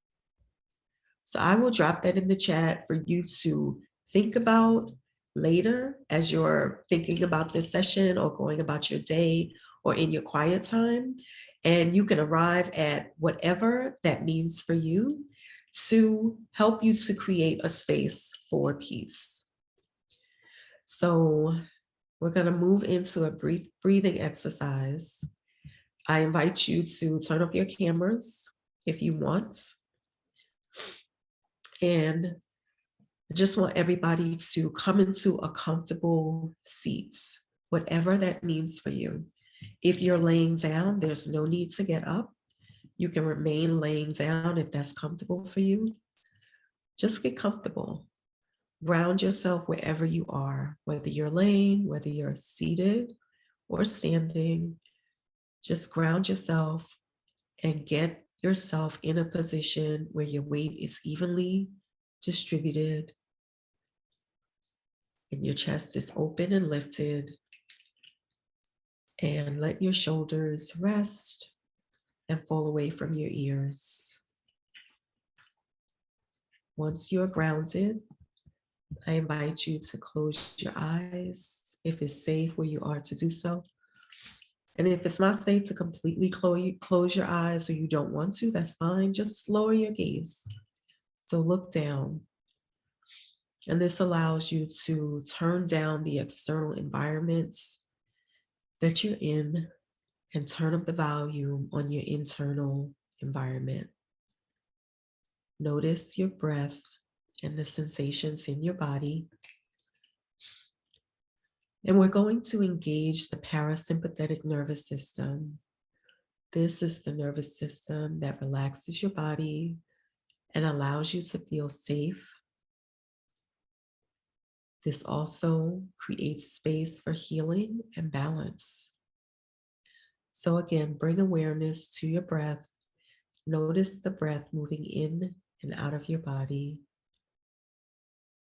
So I will drop that in the chat for you to think about later as you're thinking about this session or going about your day or in your quiet time. And you can arrive at whatever that means for you to help you to create a space for peace. So we're going to move into a brief breathing exercise. I invite you to turn off your cameras if you want. And I just want everybody to come into a comfortable seat, whatever that means for you. If you're laying down, there's no need to get up. You can remain laying down if that's comfortable for you. Just get comfortable. Ground yourself wherever you are, whether you're laying, whether you're seated or standing. Just ground yourself and get yourself in a position where your weight is evenly distributed and your chest is open and lifted. And let your shoulders rest and fall away from your ears. Once you're grounded, I invite you to close your eyes if it's safe where you are to do so. And if it's not safe to completely close your eyes or you don't want to, that's fine. Just lower your gaze. So look down. And this allows you to turn down the external environments that you're in and turn up the volume on your internal environment. Notice your breath and the sensations in your body. And we're going to engage the parasympathetic nervous system. This is the nervous system that relaxes your body and allows you to feel safe. This also creates space for healing and balance. So again, bring awareness to your breath. Notice the breath moving in and out of your body.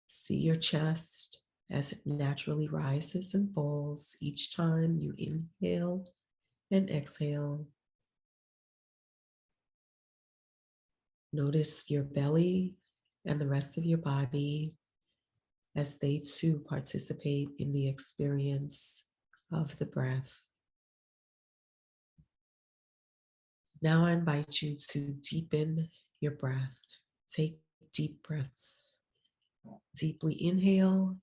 See your chest as it naturally rises and falls each time you inhale and exhale. Notice your belly and the rest of your body as they too participate in the experience of the breath. Now I invite you to deepen your breath. Take deep breaths. Deeply inhale.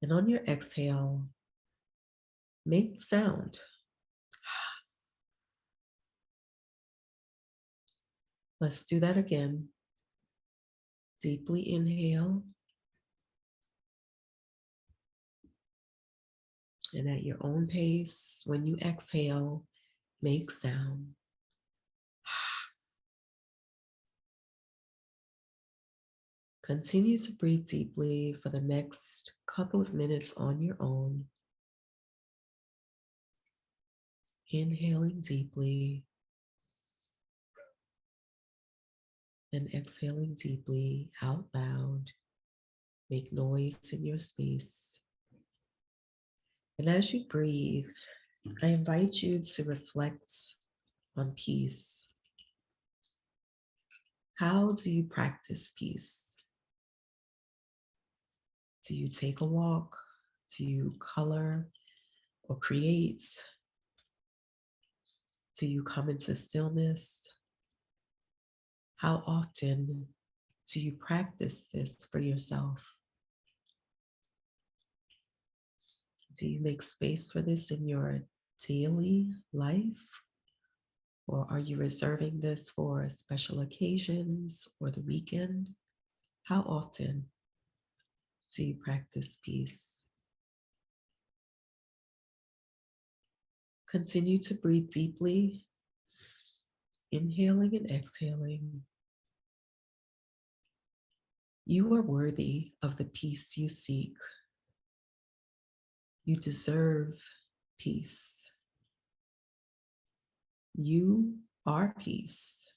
And on your exhale, make sound. Let's do that again. Deeply inhale. And at your own pace, when you exhale, make sound. Continue to breathe deeply for the next couple of minutes on your own. Inhaling deeply and exhaling deeply out loud. Make noise in your space. And as you breathe, I invite you to reflect on peace. How do you practice peace? Do you take a walk? Do you color or create? Do you come into stillness? How often do you practice this for yourself? Do you make space for this in your daily life? Or are you reserving this for special occasions or the weekend? How often do you practice peace? Continue to breathe deeply, inhaling and exhaling. You are worthy of the peace you seek. You deserve peace. You are peace.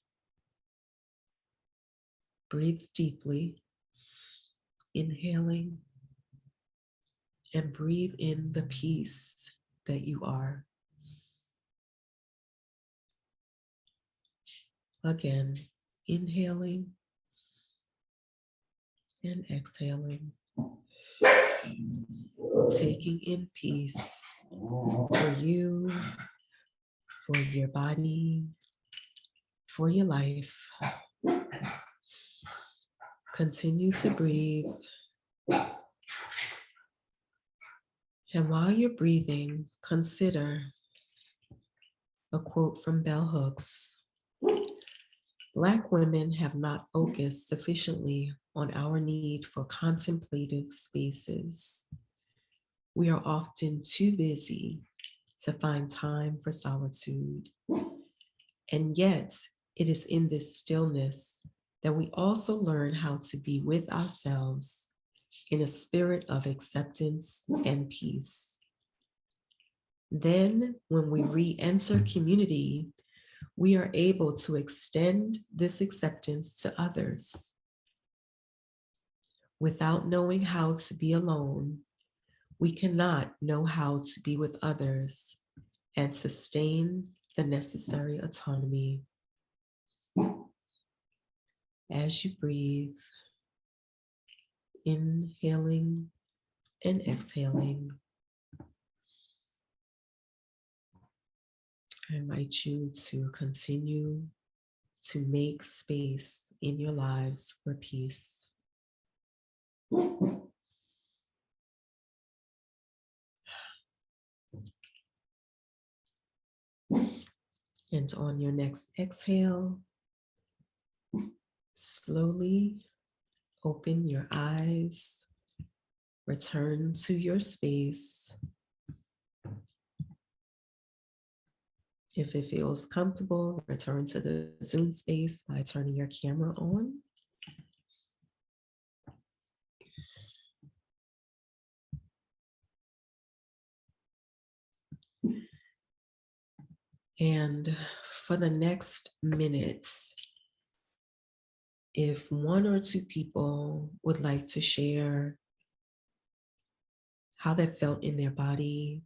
Breathe deeply, inhaling, and breathe in the peace that you are. Again, inhaling and exhaling. Taking in peace for you, for your body, for your life. Continue to breathe. And while you're breathing, consider a quote from Bell Hooks. Black women have not focused sufficiently on our need for contemplative spaces. We are often too busy to find time for solitude. And yet, it is in this stillness that we also learn how to be with ourselves in a spirit of acceptance and peace. Then, when we re-enter community, we are able to extend this acceptance to others. Without knowing how to be alone, we cannot know how to be with others and sustain the necessary autonomy. As you breathe, inhaling and exhaling, I invite you to continue to make space in your lives for peace. And on your next exhale, slowly open your eyes, return to your space. If it feels comfortable, return to the Zoom space by turning your camera on. And for the next minutes, if one or two people would like to share how that felt in their body,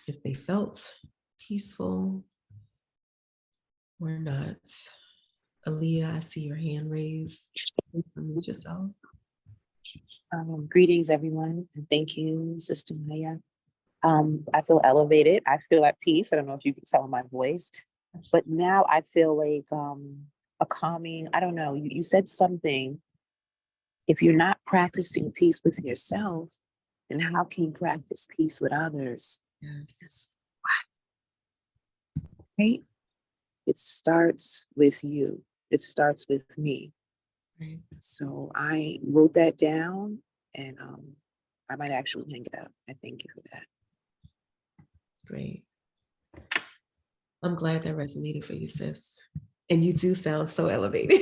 if they felt peaceful or not. Aaliyah, I see your hand raised. Please unmute yourself. Greetings, everyone, and thank you, Sister Nijah. I feel elevated. I feel at peace. I don't know if you can tell in my voice, but now I feel like a calming, I don't know, you said something. If you're not practicing peace with yourself, then how can you practice peace with others? Yes. Right? It starts with you. It starts with me. Right. So I wrote that down, and I might actually hang it up. I thank you for that. Great. I'm glad that resonated for you, sis. And you do sound so elevated.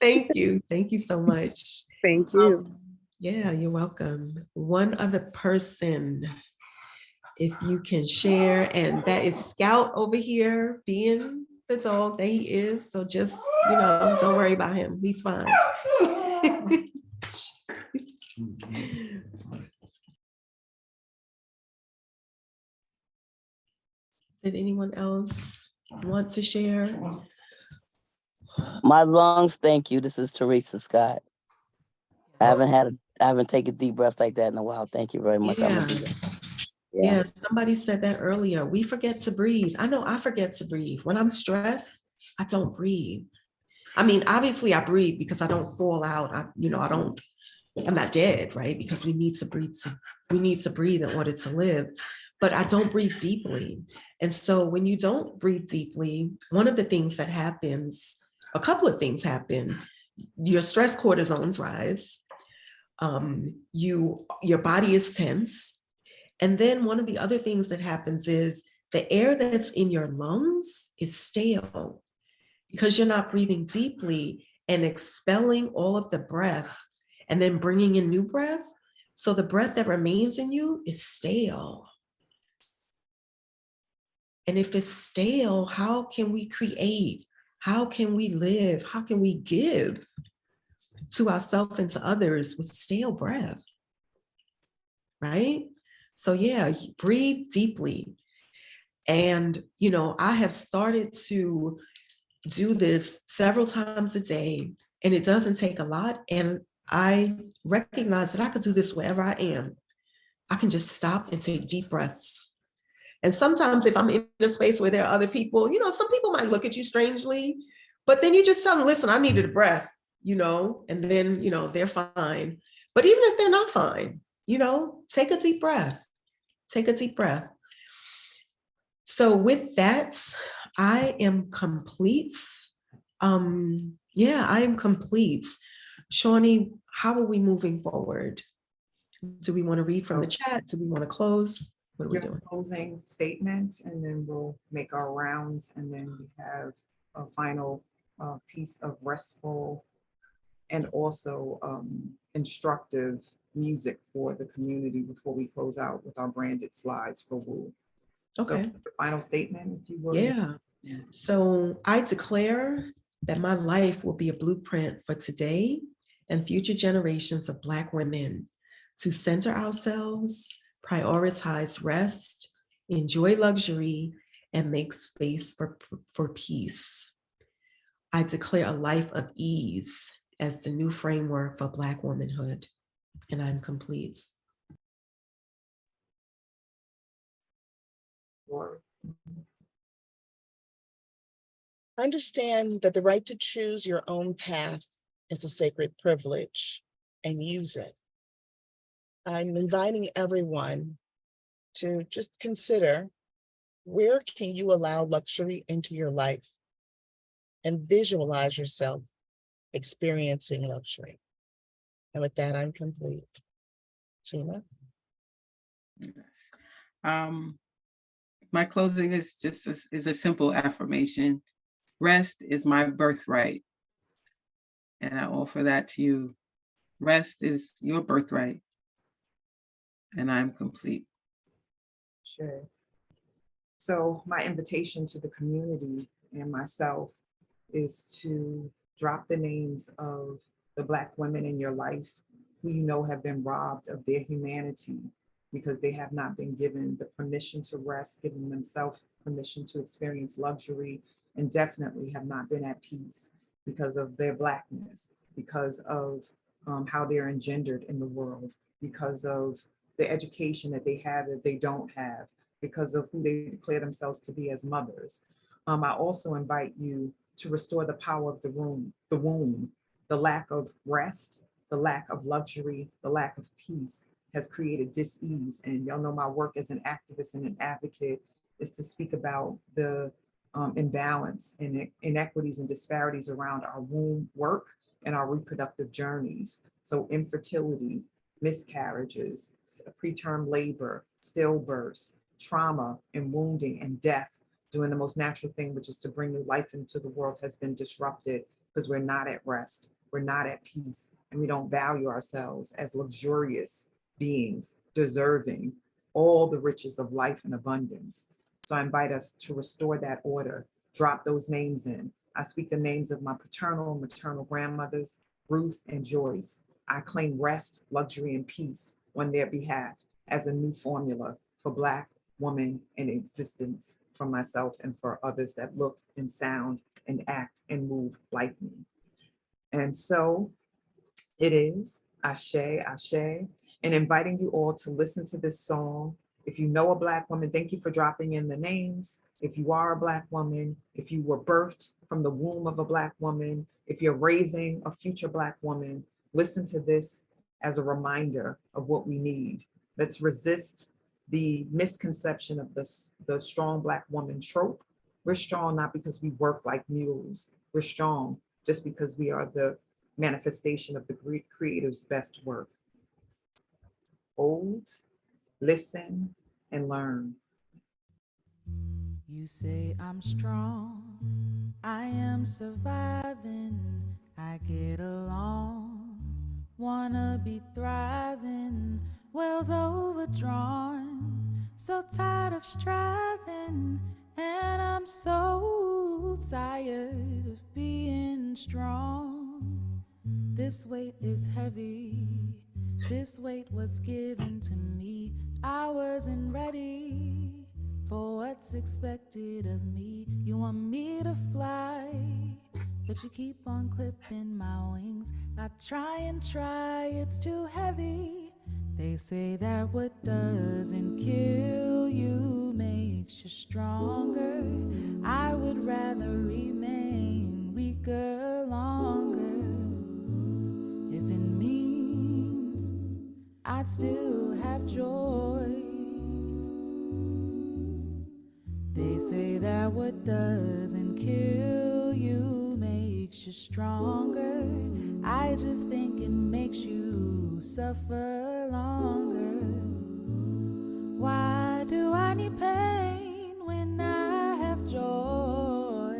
Thank you. Thank you so much. Thank you. Yeah, you're welcome. One other person if you can share. And that is Scout over here being the dog that he is. So just, don't worry about him. He's fine. Did anyone else want to share? My lungs, thank you. This is Teresa Scott. I haven't taken deep breaths like that in a while. Thank you very much. Yeah, somebody said that earlier. We forget to breathe. I know I forget to breathe. When I'm stressed, I don't breathe. I mean, obviously I breathe because I don't fall out. I'm not dead, right? Because we need to breathe. We need to breathe in order to live. But I don't breathe deeply. And so when you don't breathe deeply, one of the things that happens, a couple of things happen. Your stress cortisols rise. Your body is tense. And then one of the other things that happens is the air that's in your lungs is stale because you're not breathing deeply and expelling all of the breath and then bringing in new breath. So the breath that remains in you is stale. And if it's stale, how can we create? How can we live? How can we give to ourselves and to others with stale breath? Right? So yeah, breathe deeply. And, I have started to do this several times a day, and it doesn't take a lot. And I recognize that I could do this wherever I am. I can just stop and take deep breaths. And sometimes if I'm in a space where there are other people, some people might look at you strangely, but then you just tell them, listen, I needed a breath, and then, they're fine. But even if they're not fine, take a deep breath. Take a deep breath. So with that, I am complete. I am complete. Shawnee, how are we moving forward? Do we want to read from the chat? Do we want to close? What are we doing? Closing statement, and then we'll make our rounds, and then we have a final piece of restful and also instructive music for the community before we close out with our branded slides for WOO. Okay. So final statement, if you would. Yeah. So I declare that my life will be a blueprint for today and future generations of Black women to center ourselves, prioritize rest, enjoy luxury, and make space for peace. I declare a life of ease as the new framework for Black womanhood, and I'm complete. Understand that the right to choose your own path is a sacred privilege, and use it. I'm inviting everyone to just consider, where can you allow luxury into your life and visualize yourself experiencing luxury? And with that, I'm complete. Gina? My closing is just a simple affirmation. Rest is my birthright. And I offer that to you. Rest is your birthright. And I'm complete. Sure. So my invitation to the community and myself is to drop the names of the Black women in your life who have been robbed of their humanity because they have not been given the permission to rest, giving themselves permission to experience luxury, and definitely have not been at peace because of their Blackness, because of how they're engendered in the world, because of the education that they have that they don't have, because of who they declare themselves to be as mothers. I also invite you to restore the power of the womb, the lack of rest, the lack of luxury, the lack of peace has created dis-ease. And y'all know my work as an activist and an advocate is to speak about the imbalance and inequities and disparities around our womb work and our reproductive journeys. So infertility, miscarriages, preterm labor, stillbirths, trauma and wounding and death, doing the most natural thing, which is to bring new life into the world, has been disrupted because we're not at rest, we're not at peace, and we don't value ourselves as luxurious beings, deserving all the riches of life and abundance. So I invite us to restore that order, drop those names in. I speak the names of my paternal and maternal grandmothers, Ruth and Joyce. I claim rest, luxury, and peace on their behalf as a new formula for Black woman in existence, for myself and for others that look and sound and act and move like me. And so it is, Ashe, Ashe, and inviting you all to listen to this song. If you know a Black woman, thank you for dropping in the names. If you are a Black woman, if you were birthed from the womb of a Black woman, if you're raising a future Black woman, listen to this as a reminder of what we need. Let's resist the misconception of the strong Black woman trope. We're strong not because we work like mules. We're strong just because we are the manifestation of the Creator's best work. Hold, listen, and learn. You say I'm strong, I am surviving, I get along, wanna be thriving, wells overdrawn, so tired of striving, and I'm so tired of being strong. This weight is heavy, this weight was given to me, I wasn't ready for what's expected of me. You want me to fly, but you keep on clipping my wings. I try and try, it's too heavy. They say that what doesn't kill you makes you stronger. I would rather remain weaker longer. If it means I'd still have joy. They say that what doesn't kill you makes you stronger. I just think it makes you suffer longer. Why do I need pain when I have joy?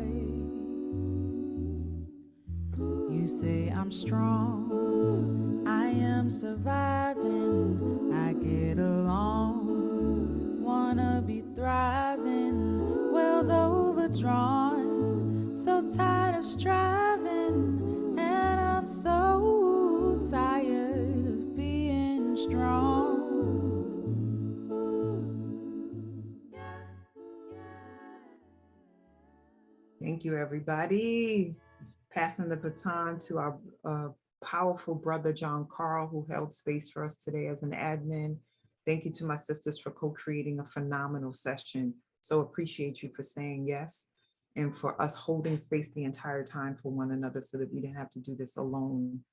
You say I'm strong, I am surviving, I get along, wanna be thriving, wells overdrawn, so tired of striving, and I'm so tired of being strong. Thank you, everybody. Passing the baton to our powerful brother, John Carl, who held space for us today as an admin. Thank you to my sisters for co-creating a phenomenal session. So appreciate you for saying yes and for us holding space the entire time for one another so that we didn't have to do this alone.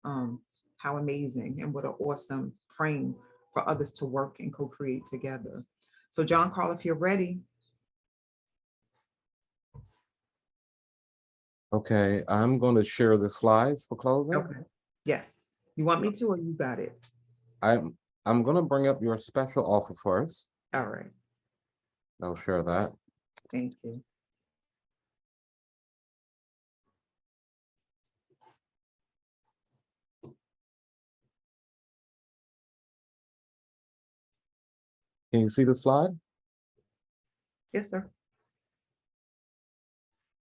How amazing and what an awesome frame for others to work and co-create together. So John Carl, if you're ready. Okay, I'm going to share the slides for closing. Okay. Yes. You want me to, or you got it? I'm going to bring up your special offer first. All right. I'll share that. Thank you. Can you see the slide? Yes, sir.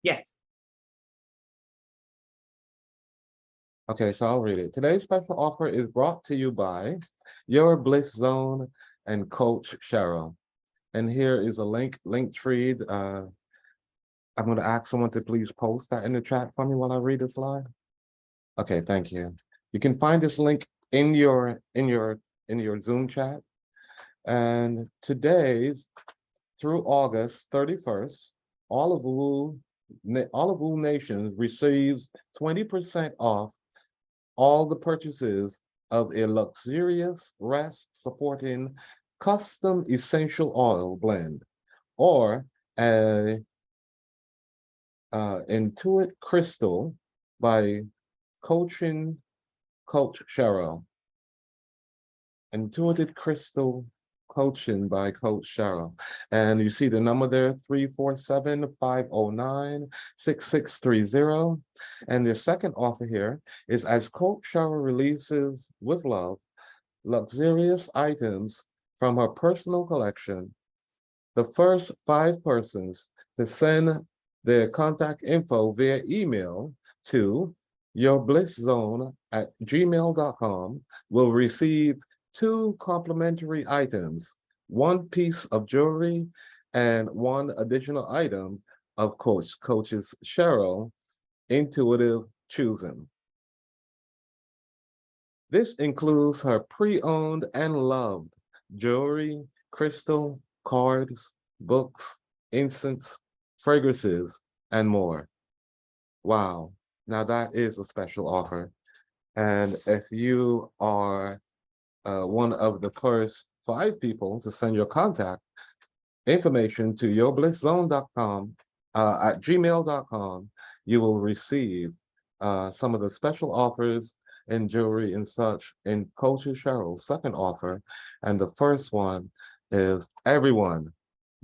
Yes. Okay, so I'll read it. Today's special offer is brought to you by Your Bliss Zone and Coach Cheryl. And here is a Linktree. I'm going to ask someone to please post that in the chat for me while I read the slide. Okay, thank you. You can find this link in your Zoom chat. And today's through August 31st, all of Woo Nations receives 20% off all the purchases of a luxurious rest supporting custom essential oil blend or a Intuit Crystal by Coach Cheryl. Intuited Crystal Coaching by Coach Cheryl. And you see the number there, 347-509-6630. And the second offer here is as Coach Cheryl releases with love luxurious items from her personal collection. The first 5 persons to send their contact info via email to yourblisszone@gmail.com will receive 2 complimentary items, 1 piece of jewelry and 1 additional item of Coach's Cheryl intuitive choosing. This includes her pre-owned and loved jewelry, crystal, cards, books, incense, fragrances, and more. Wow, now that is a special offer. And if you are one of the first 5 people to send your contact information to yourblisszone.com at gmail.com, you will receive some of the special offers in jewelry and such in Coach Cheryl's second offer. And the first one is everyone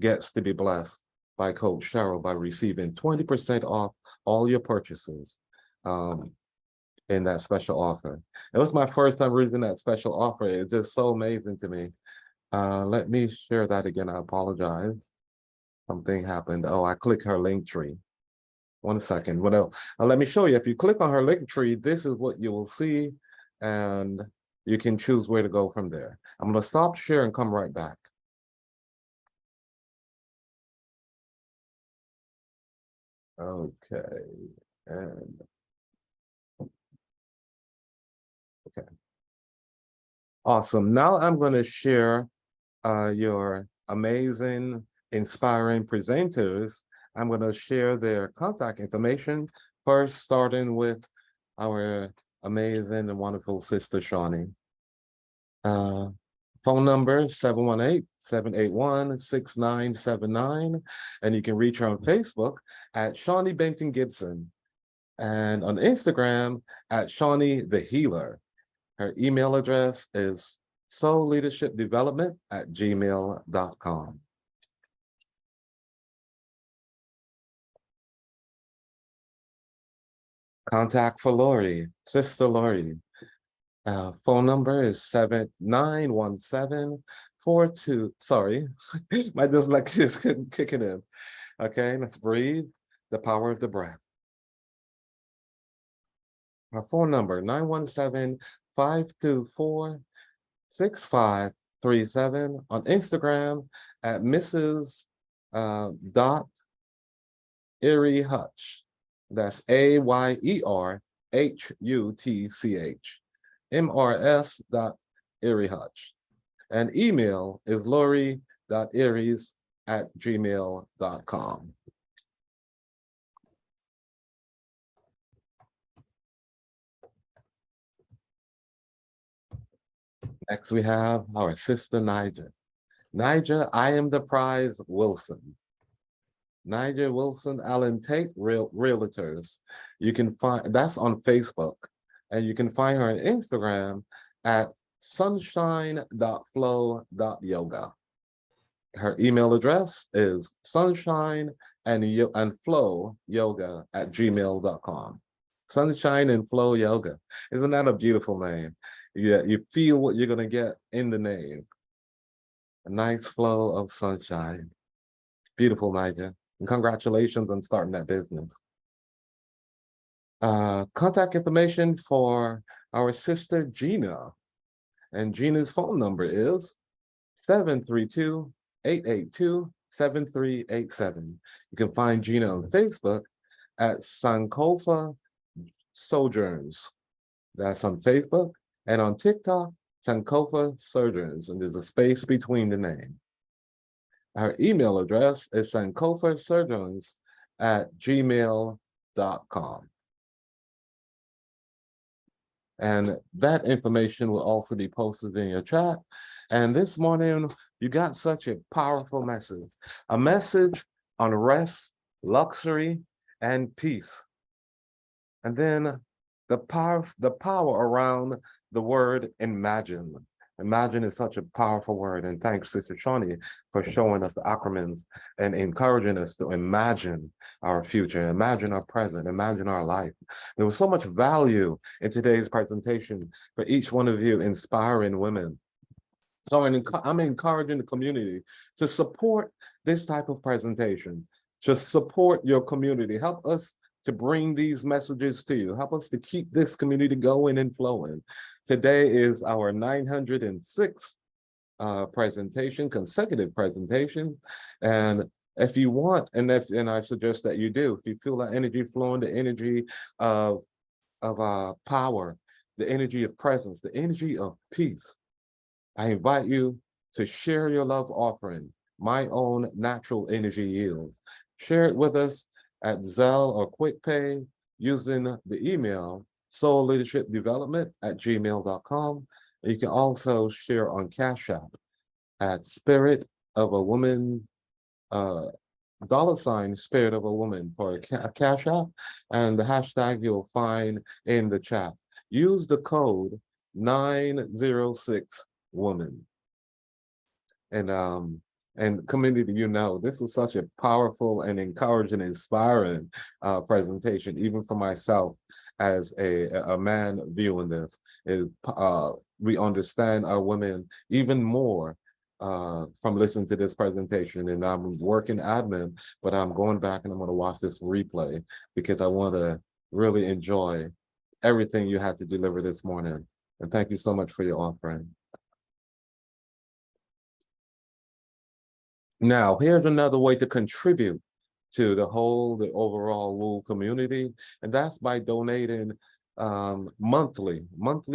gets to be blessed by Coach Cheryl by receiving 20% off all your purchases in that special offer. It was my first time reading that special offer. It's just so amazing to me. Let me share that again. I apologize. Something happened. Oh, I clicked her link tree. 1 second. Well, let me show you. If you click on her link tree, this is what you will see, and you can choose where to go from there. I'm going to stop share and come right back. Okay. And okay. Awesome. Now I'm going to share your amazing, inspiring presenters. I'm going to share their contact information, first starting with our amazing and wonderful sister, Shawnee. Phone number 718-781-6979. And you can reach her on Facebook at Shawnee Benton Gibson and on Instagram at Shawnee the Healer. Her email address is soulleadershipdevelopment@gmail.com. Contact for Lorrie, Sister Lorrie. Phone number is 791742. Sorry, my dyslexia is kicking in. Okay, let's breathe. The power of the breath. Our phone number 917-524-6537. On Instagram at Mrs. Dot Erie Hutch. That's AYERHUTCH. MRS.Erie-Hutch. And email is lori.aries@gmail.com. Next, we have our sister Nijah. Nijah, I am the prize Wilson. Nijah Wilson Allen Tate Realtors. You can find, that's on Facebook. And you can find her on Instagram at sunshine.flow.yoga. Her email address is sunshineandflowyoga@gmail.com. Sunshine and Flow Yoga. Isn't that a beautiful name? Yeah, you feel what you're gonna get in the name. A nice flow of sunshine. Beautiful, Nijah. And congratulations on starting that business. Contact information for our sister Gina. And Gina's phone number is 732-882-7387. You can find Gina on Facebook at Sankofa Sojourns. That's on Facebook. And on TikTok, Sankofa Sojourns. And there's a space between the name. Our email address is sankofasojourns@gmail.com. And that information will also be posted in your chat. And this morning, you got such a powerful message. A message on rest, luxury, and peace. And then the power around the word imagine. Imagine is such a powerful word. And thanks, Sister Shawnee, for showing us the acronyms and encouraging us to imagine our future, imagine our present, imagine our life. There was so much value in today's presentation for each one of you inspiring women. So I'm encouraging the community to support this type of presentation. Just support your community. Help us to bring these messages to you. Help us to keep this community going and flowing. Today is our 906th presentation, consecutive presentation. And if you want, and I suggest that you do, if you feel that energy flowing, the energy of power, the energy of presence, the energy of peace, I invite you to share your love offering, my own natural energy yield. Share it with us at Zelle or QuickPay using the email soulleadershipdevelopment@gmail.com. You can also share on Cash App at Spirit of a Woman, $ Spirit of a Woman for a Cash App, and the hashtag you'll find in the chat. Use the code 906woman. And community, this was such a powerful and encouraging, inspiring presentation, even for myself as a man viewing this. We understand our women even more from listening to this presentation. And I'm working admin, but I'm going back and I'm going to watch this replay because I want to really enjoy everything you had to deliver this morning. And thank you so much for your offering. Now, here's another way to contribute to the overall WOO community, and that's by donating monthly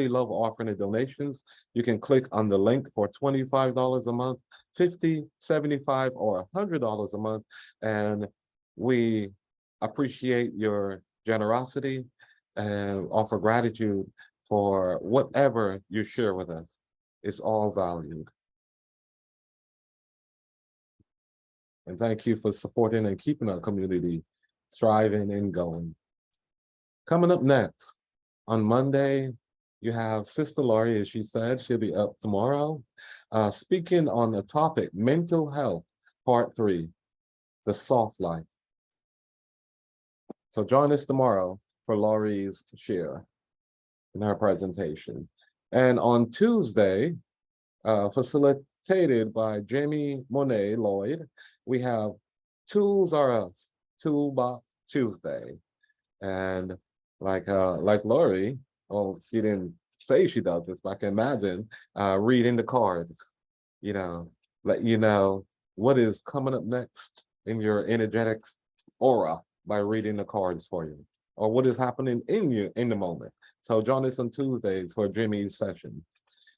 love offering and donations. You can click on the link for $25 a month, $50, $75, or $100 a month, and we appreciate your generosity and offer gratitude for whatever you share with us. It's all valued. And thank you for supporting and keeping our community thriving and going. Coming up next, on Monday, you have Sister Lorrie, as she said, she'll be up tomorrow, speaking on the topic, mental health, part 3, the soft life. So join us tomorrow for Lorrie's share in her presentation. And on Tuesday, facilitated by Jamie Monet Lloyd, we have Tools Are Us, Toolbox Tuesday. And like Lorrie, well, she didn't say she does this, but I can imagine reading the cards, let you know what is coming up next in your energetic aura by reading the cards for you, or what is happening in you in the moment. So join us on Tuesdays for Jimmy's session.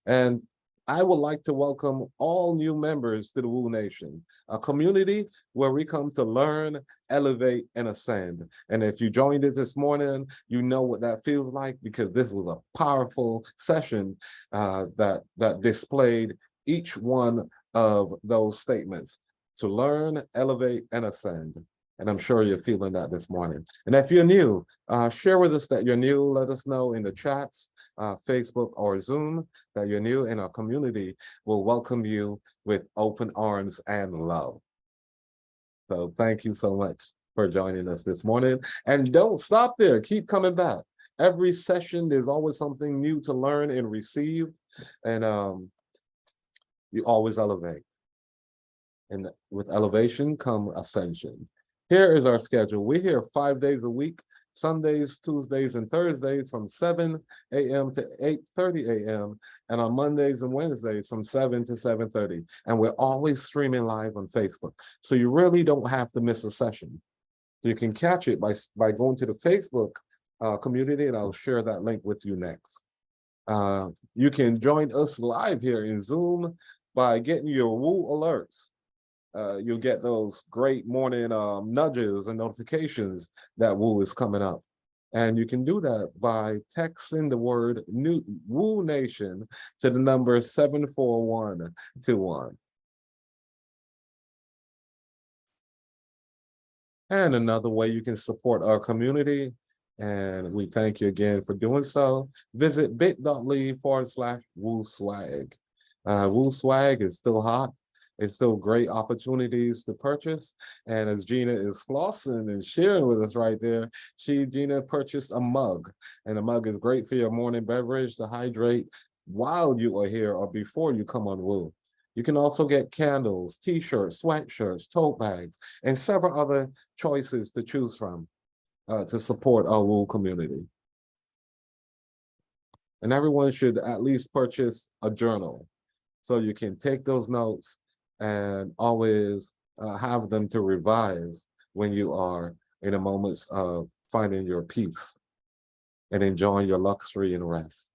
And I would like to welcome all new members to the WOO Nation, a community where we come to learn, elevate, and ascend. And if you joined us this morning, you know what that feels like, because this was a powerful session that displayed each one of those statements: to learn, elevate, and ascend. And I'm sure you're feeling that this morning. And if you're new, share with us that you're new. Let us know in the chats, Facebook or Zoom, that you're new, and our community will welcome you with open arms and love. So thank you so much for joining us this morning. And don't stop there, keep coming back. Every session, there's always something new to learn and receive, and you always elevate. And with elevation come ascension. Here is our schedule. We're here 5 days a week, Sundays, Tuesdays, and Thursdays from 7 a.m. to 8:30 a.m. and on Mondays and Wednesdays from 7 to 7:30. And we're always streaming live on Facebook. So you really don't have to miss a session. You can catch it by going to the Facebook community, and I'll share that link with you next. You can join us live here in Zoom by getting your WOO alerts. You'll get those great morning nudges and notifications that WOO is coming up. And you can do that by texting the word WOO Nation to the number 74121. And another way you can support our community, and we thank you again for doing so, visit bit.ly/WOO Swag. WOO Swag is still hot. It's still great opportunities to purchase. And as Gina is flossing and sharing with us right there, Gina purchased a mug. And the mug is great for your morning beverage to hydrate while you are here or before you come on Woo. You can also get candles, t-shirts, sweatshirts, tote bags, and several other choices to choose from to support our Woo community. And everyone should at least purchase a journal so you can take those notes and always have them to revise when you are in a moments of finding your peace and enjoying your luxury and rest.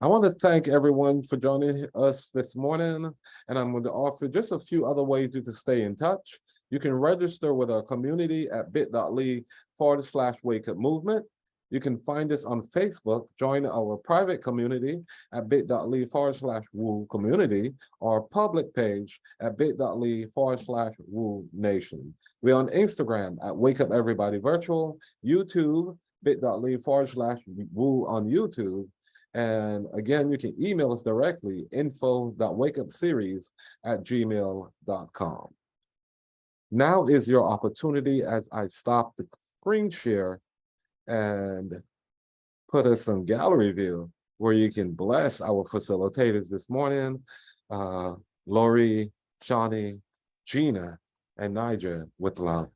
I want to thank everyone for joining us this morning, and I'm going to offer just a few other ways you can stay in touch. You can register with our community at bit.ly/Wake Up Movement. You can find us on Facebook, join our private community at bit.ly/Woo Community, or public page at bit.ly/Woo Nation. We're on Instagram at Wake Up Everybody Virtual, YouTube, bit.ly/Woo on YouTube. And again, you can email us directly, info.wakeupseries@gmail.com. Now is your opportunity as I stop the screen share and put us some gallery view where you can bless our facilitators this morning, Lorrie, Shawnee, Gina, and Nijah with love.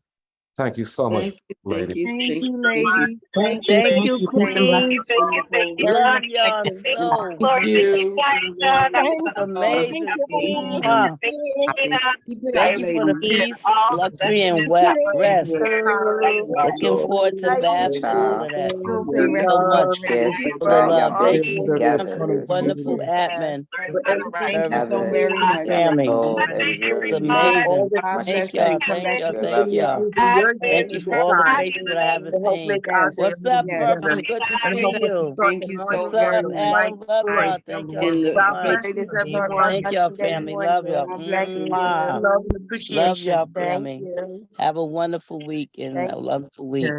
Thank you so much, lady. Thank you, lady. Thank you. Thank you, Queen. Thank you. Love y'all so. Lord, thank you, Nijah. That Thank was Amazing. you. Mwah. thank you, Gina. Keep it Thank up, you for the lady. peace, luxury, and wet rest. Looking forward to bath and all of that. Don't Thank say you rest so in much peace. for the love. Y'all Thank be you, together. wonderful admin. Thank you so Service. very much. Family. Thank you, It's amazing. God Thank bless you. y'all. Come Thank back y'all. again. Thank y'all. Thank you for all the faces that I haven't seen. Yes. What's up, Yes. Purpose? Good to see you. Thank you so What's very up, much. Adam? Love y'all. Thank y'all And so much. Thank y'all, Good family. Love y'all. God bless you. Mwah. Love y'all, family. you. Have a wonderful week and a wonderful week.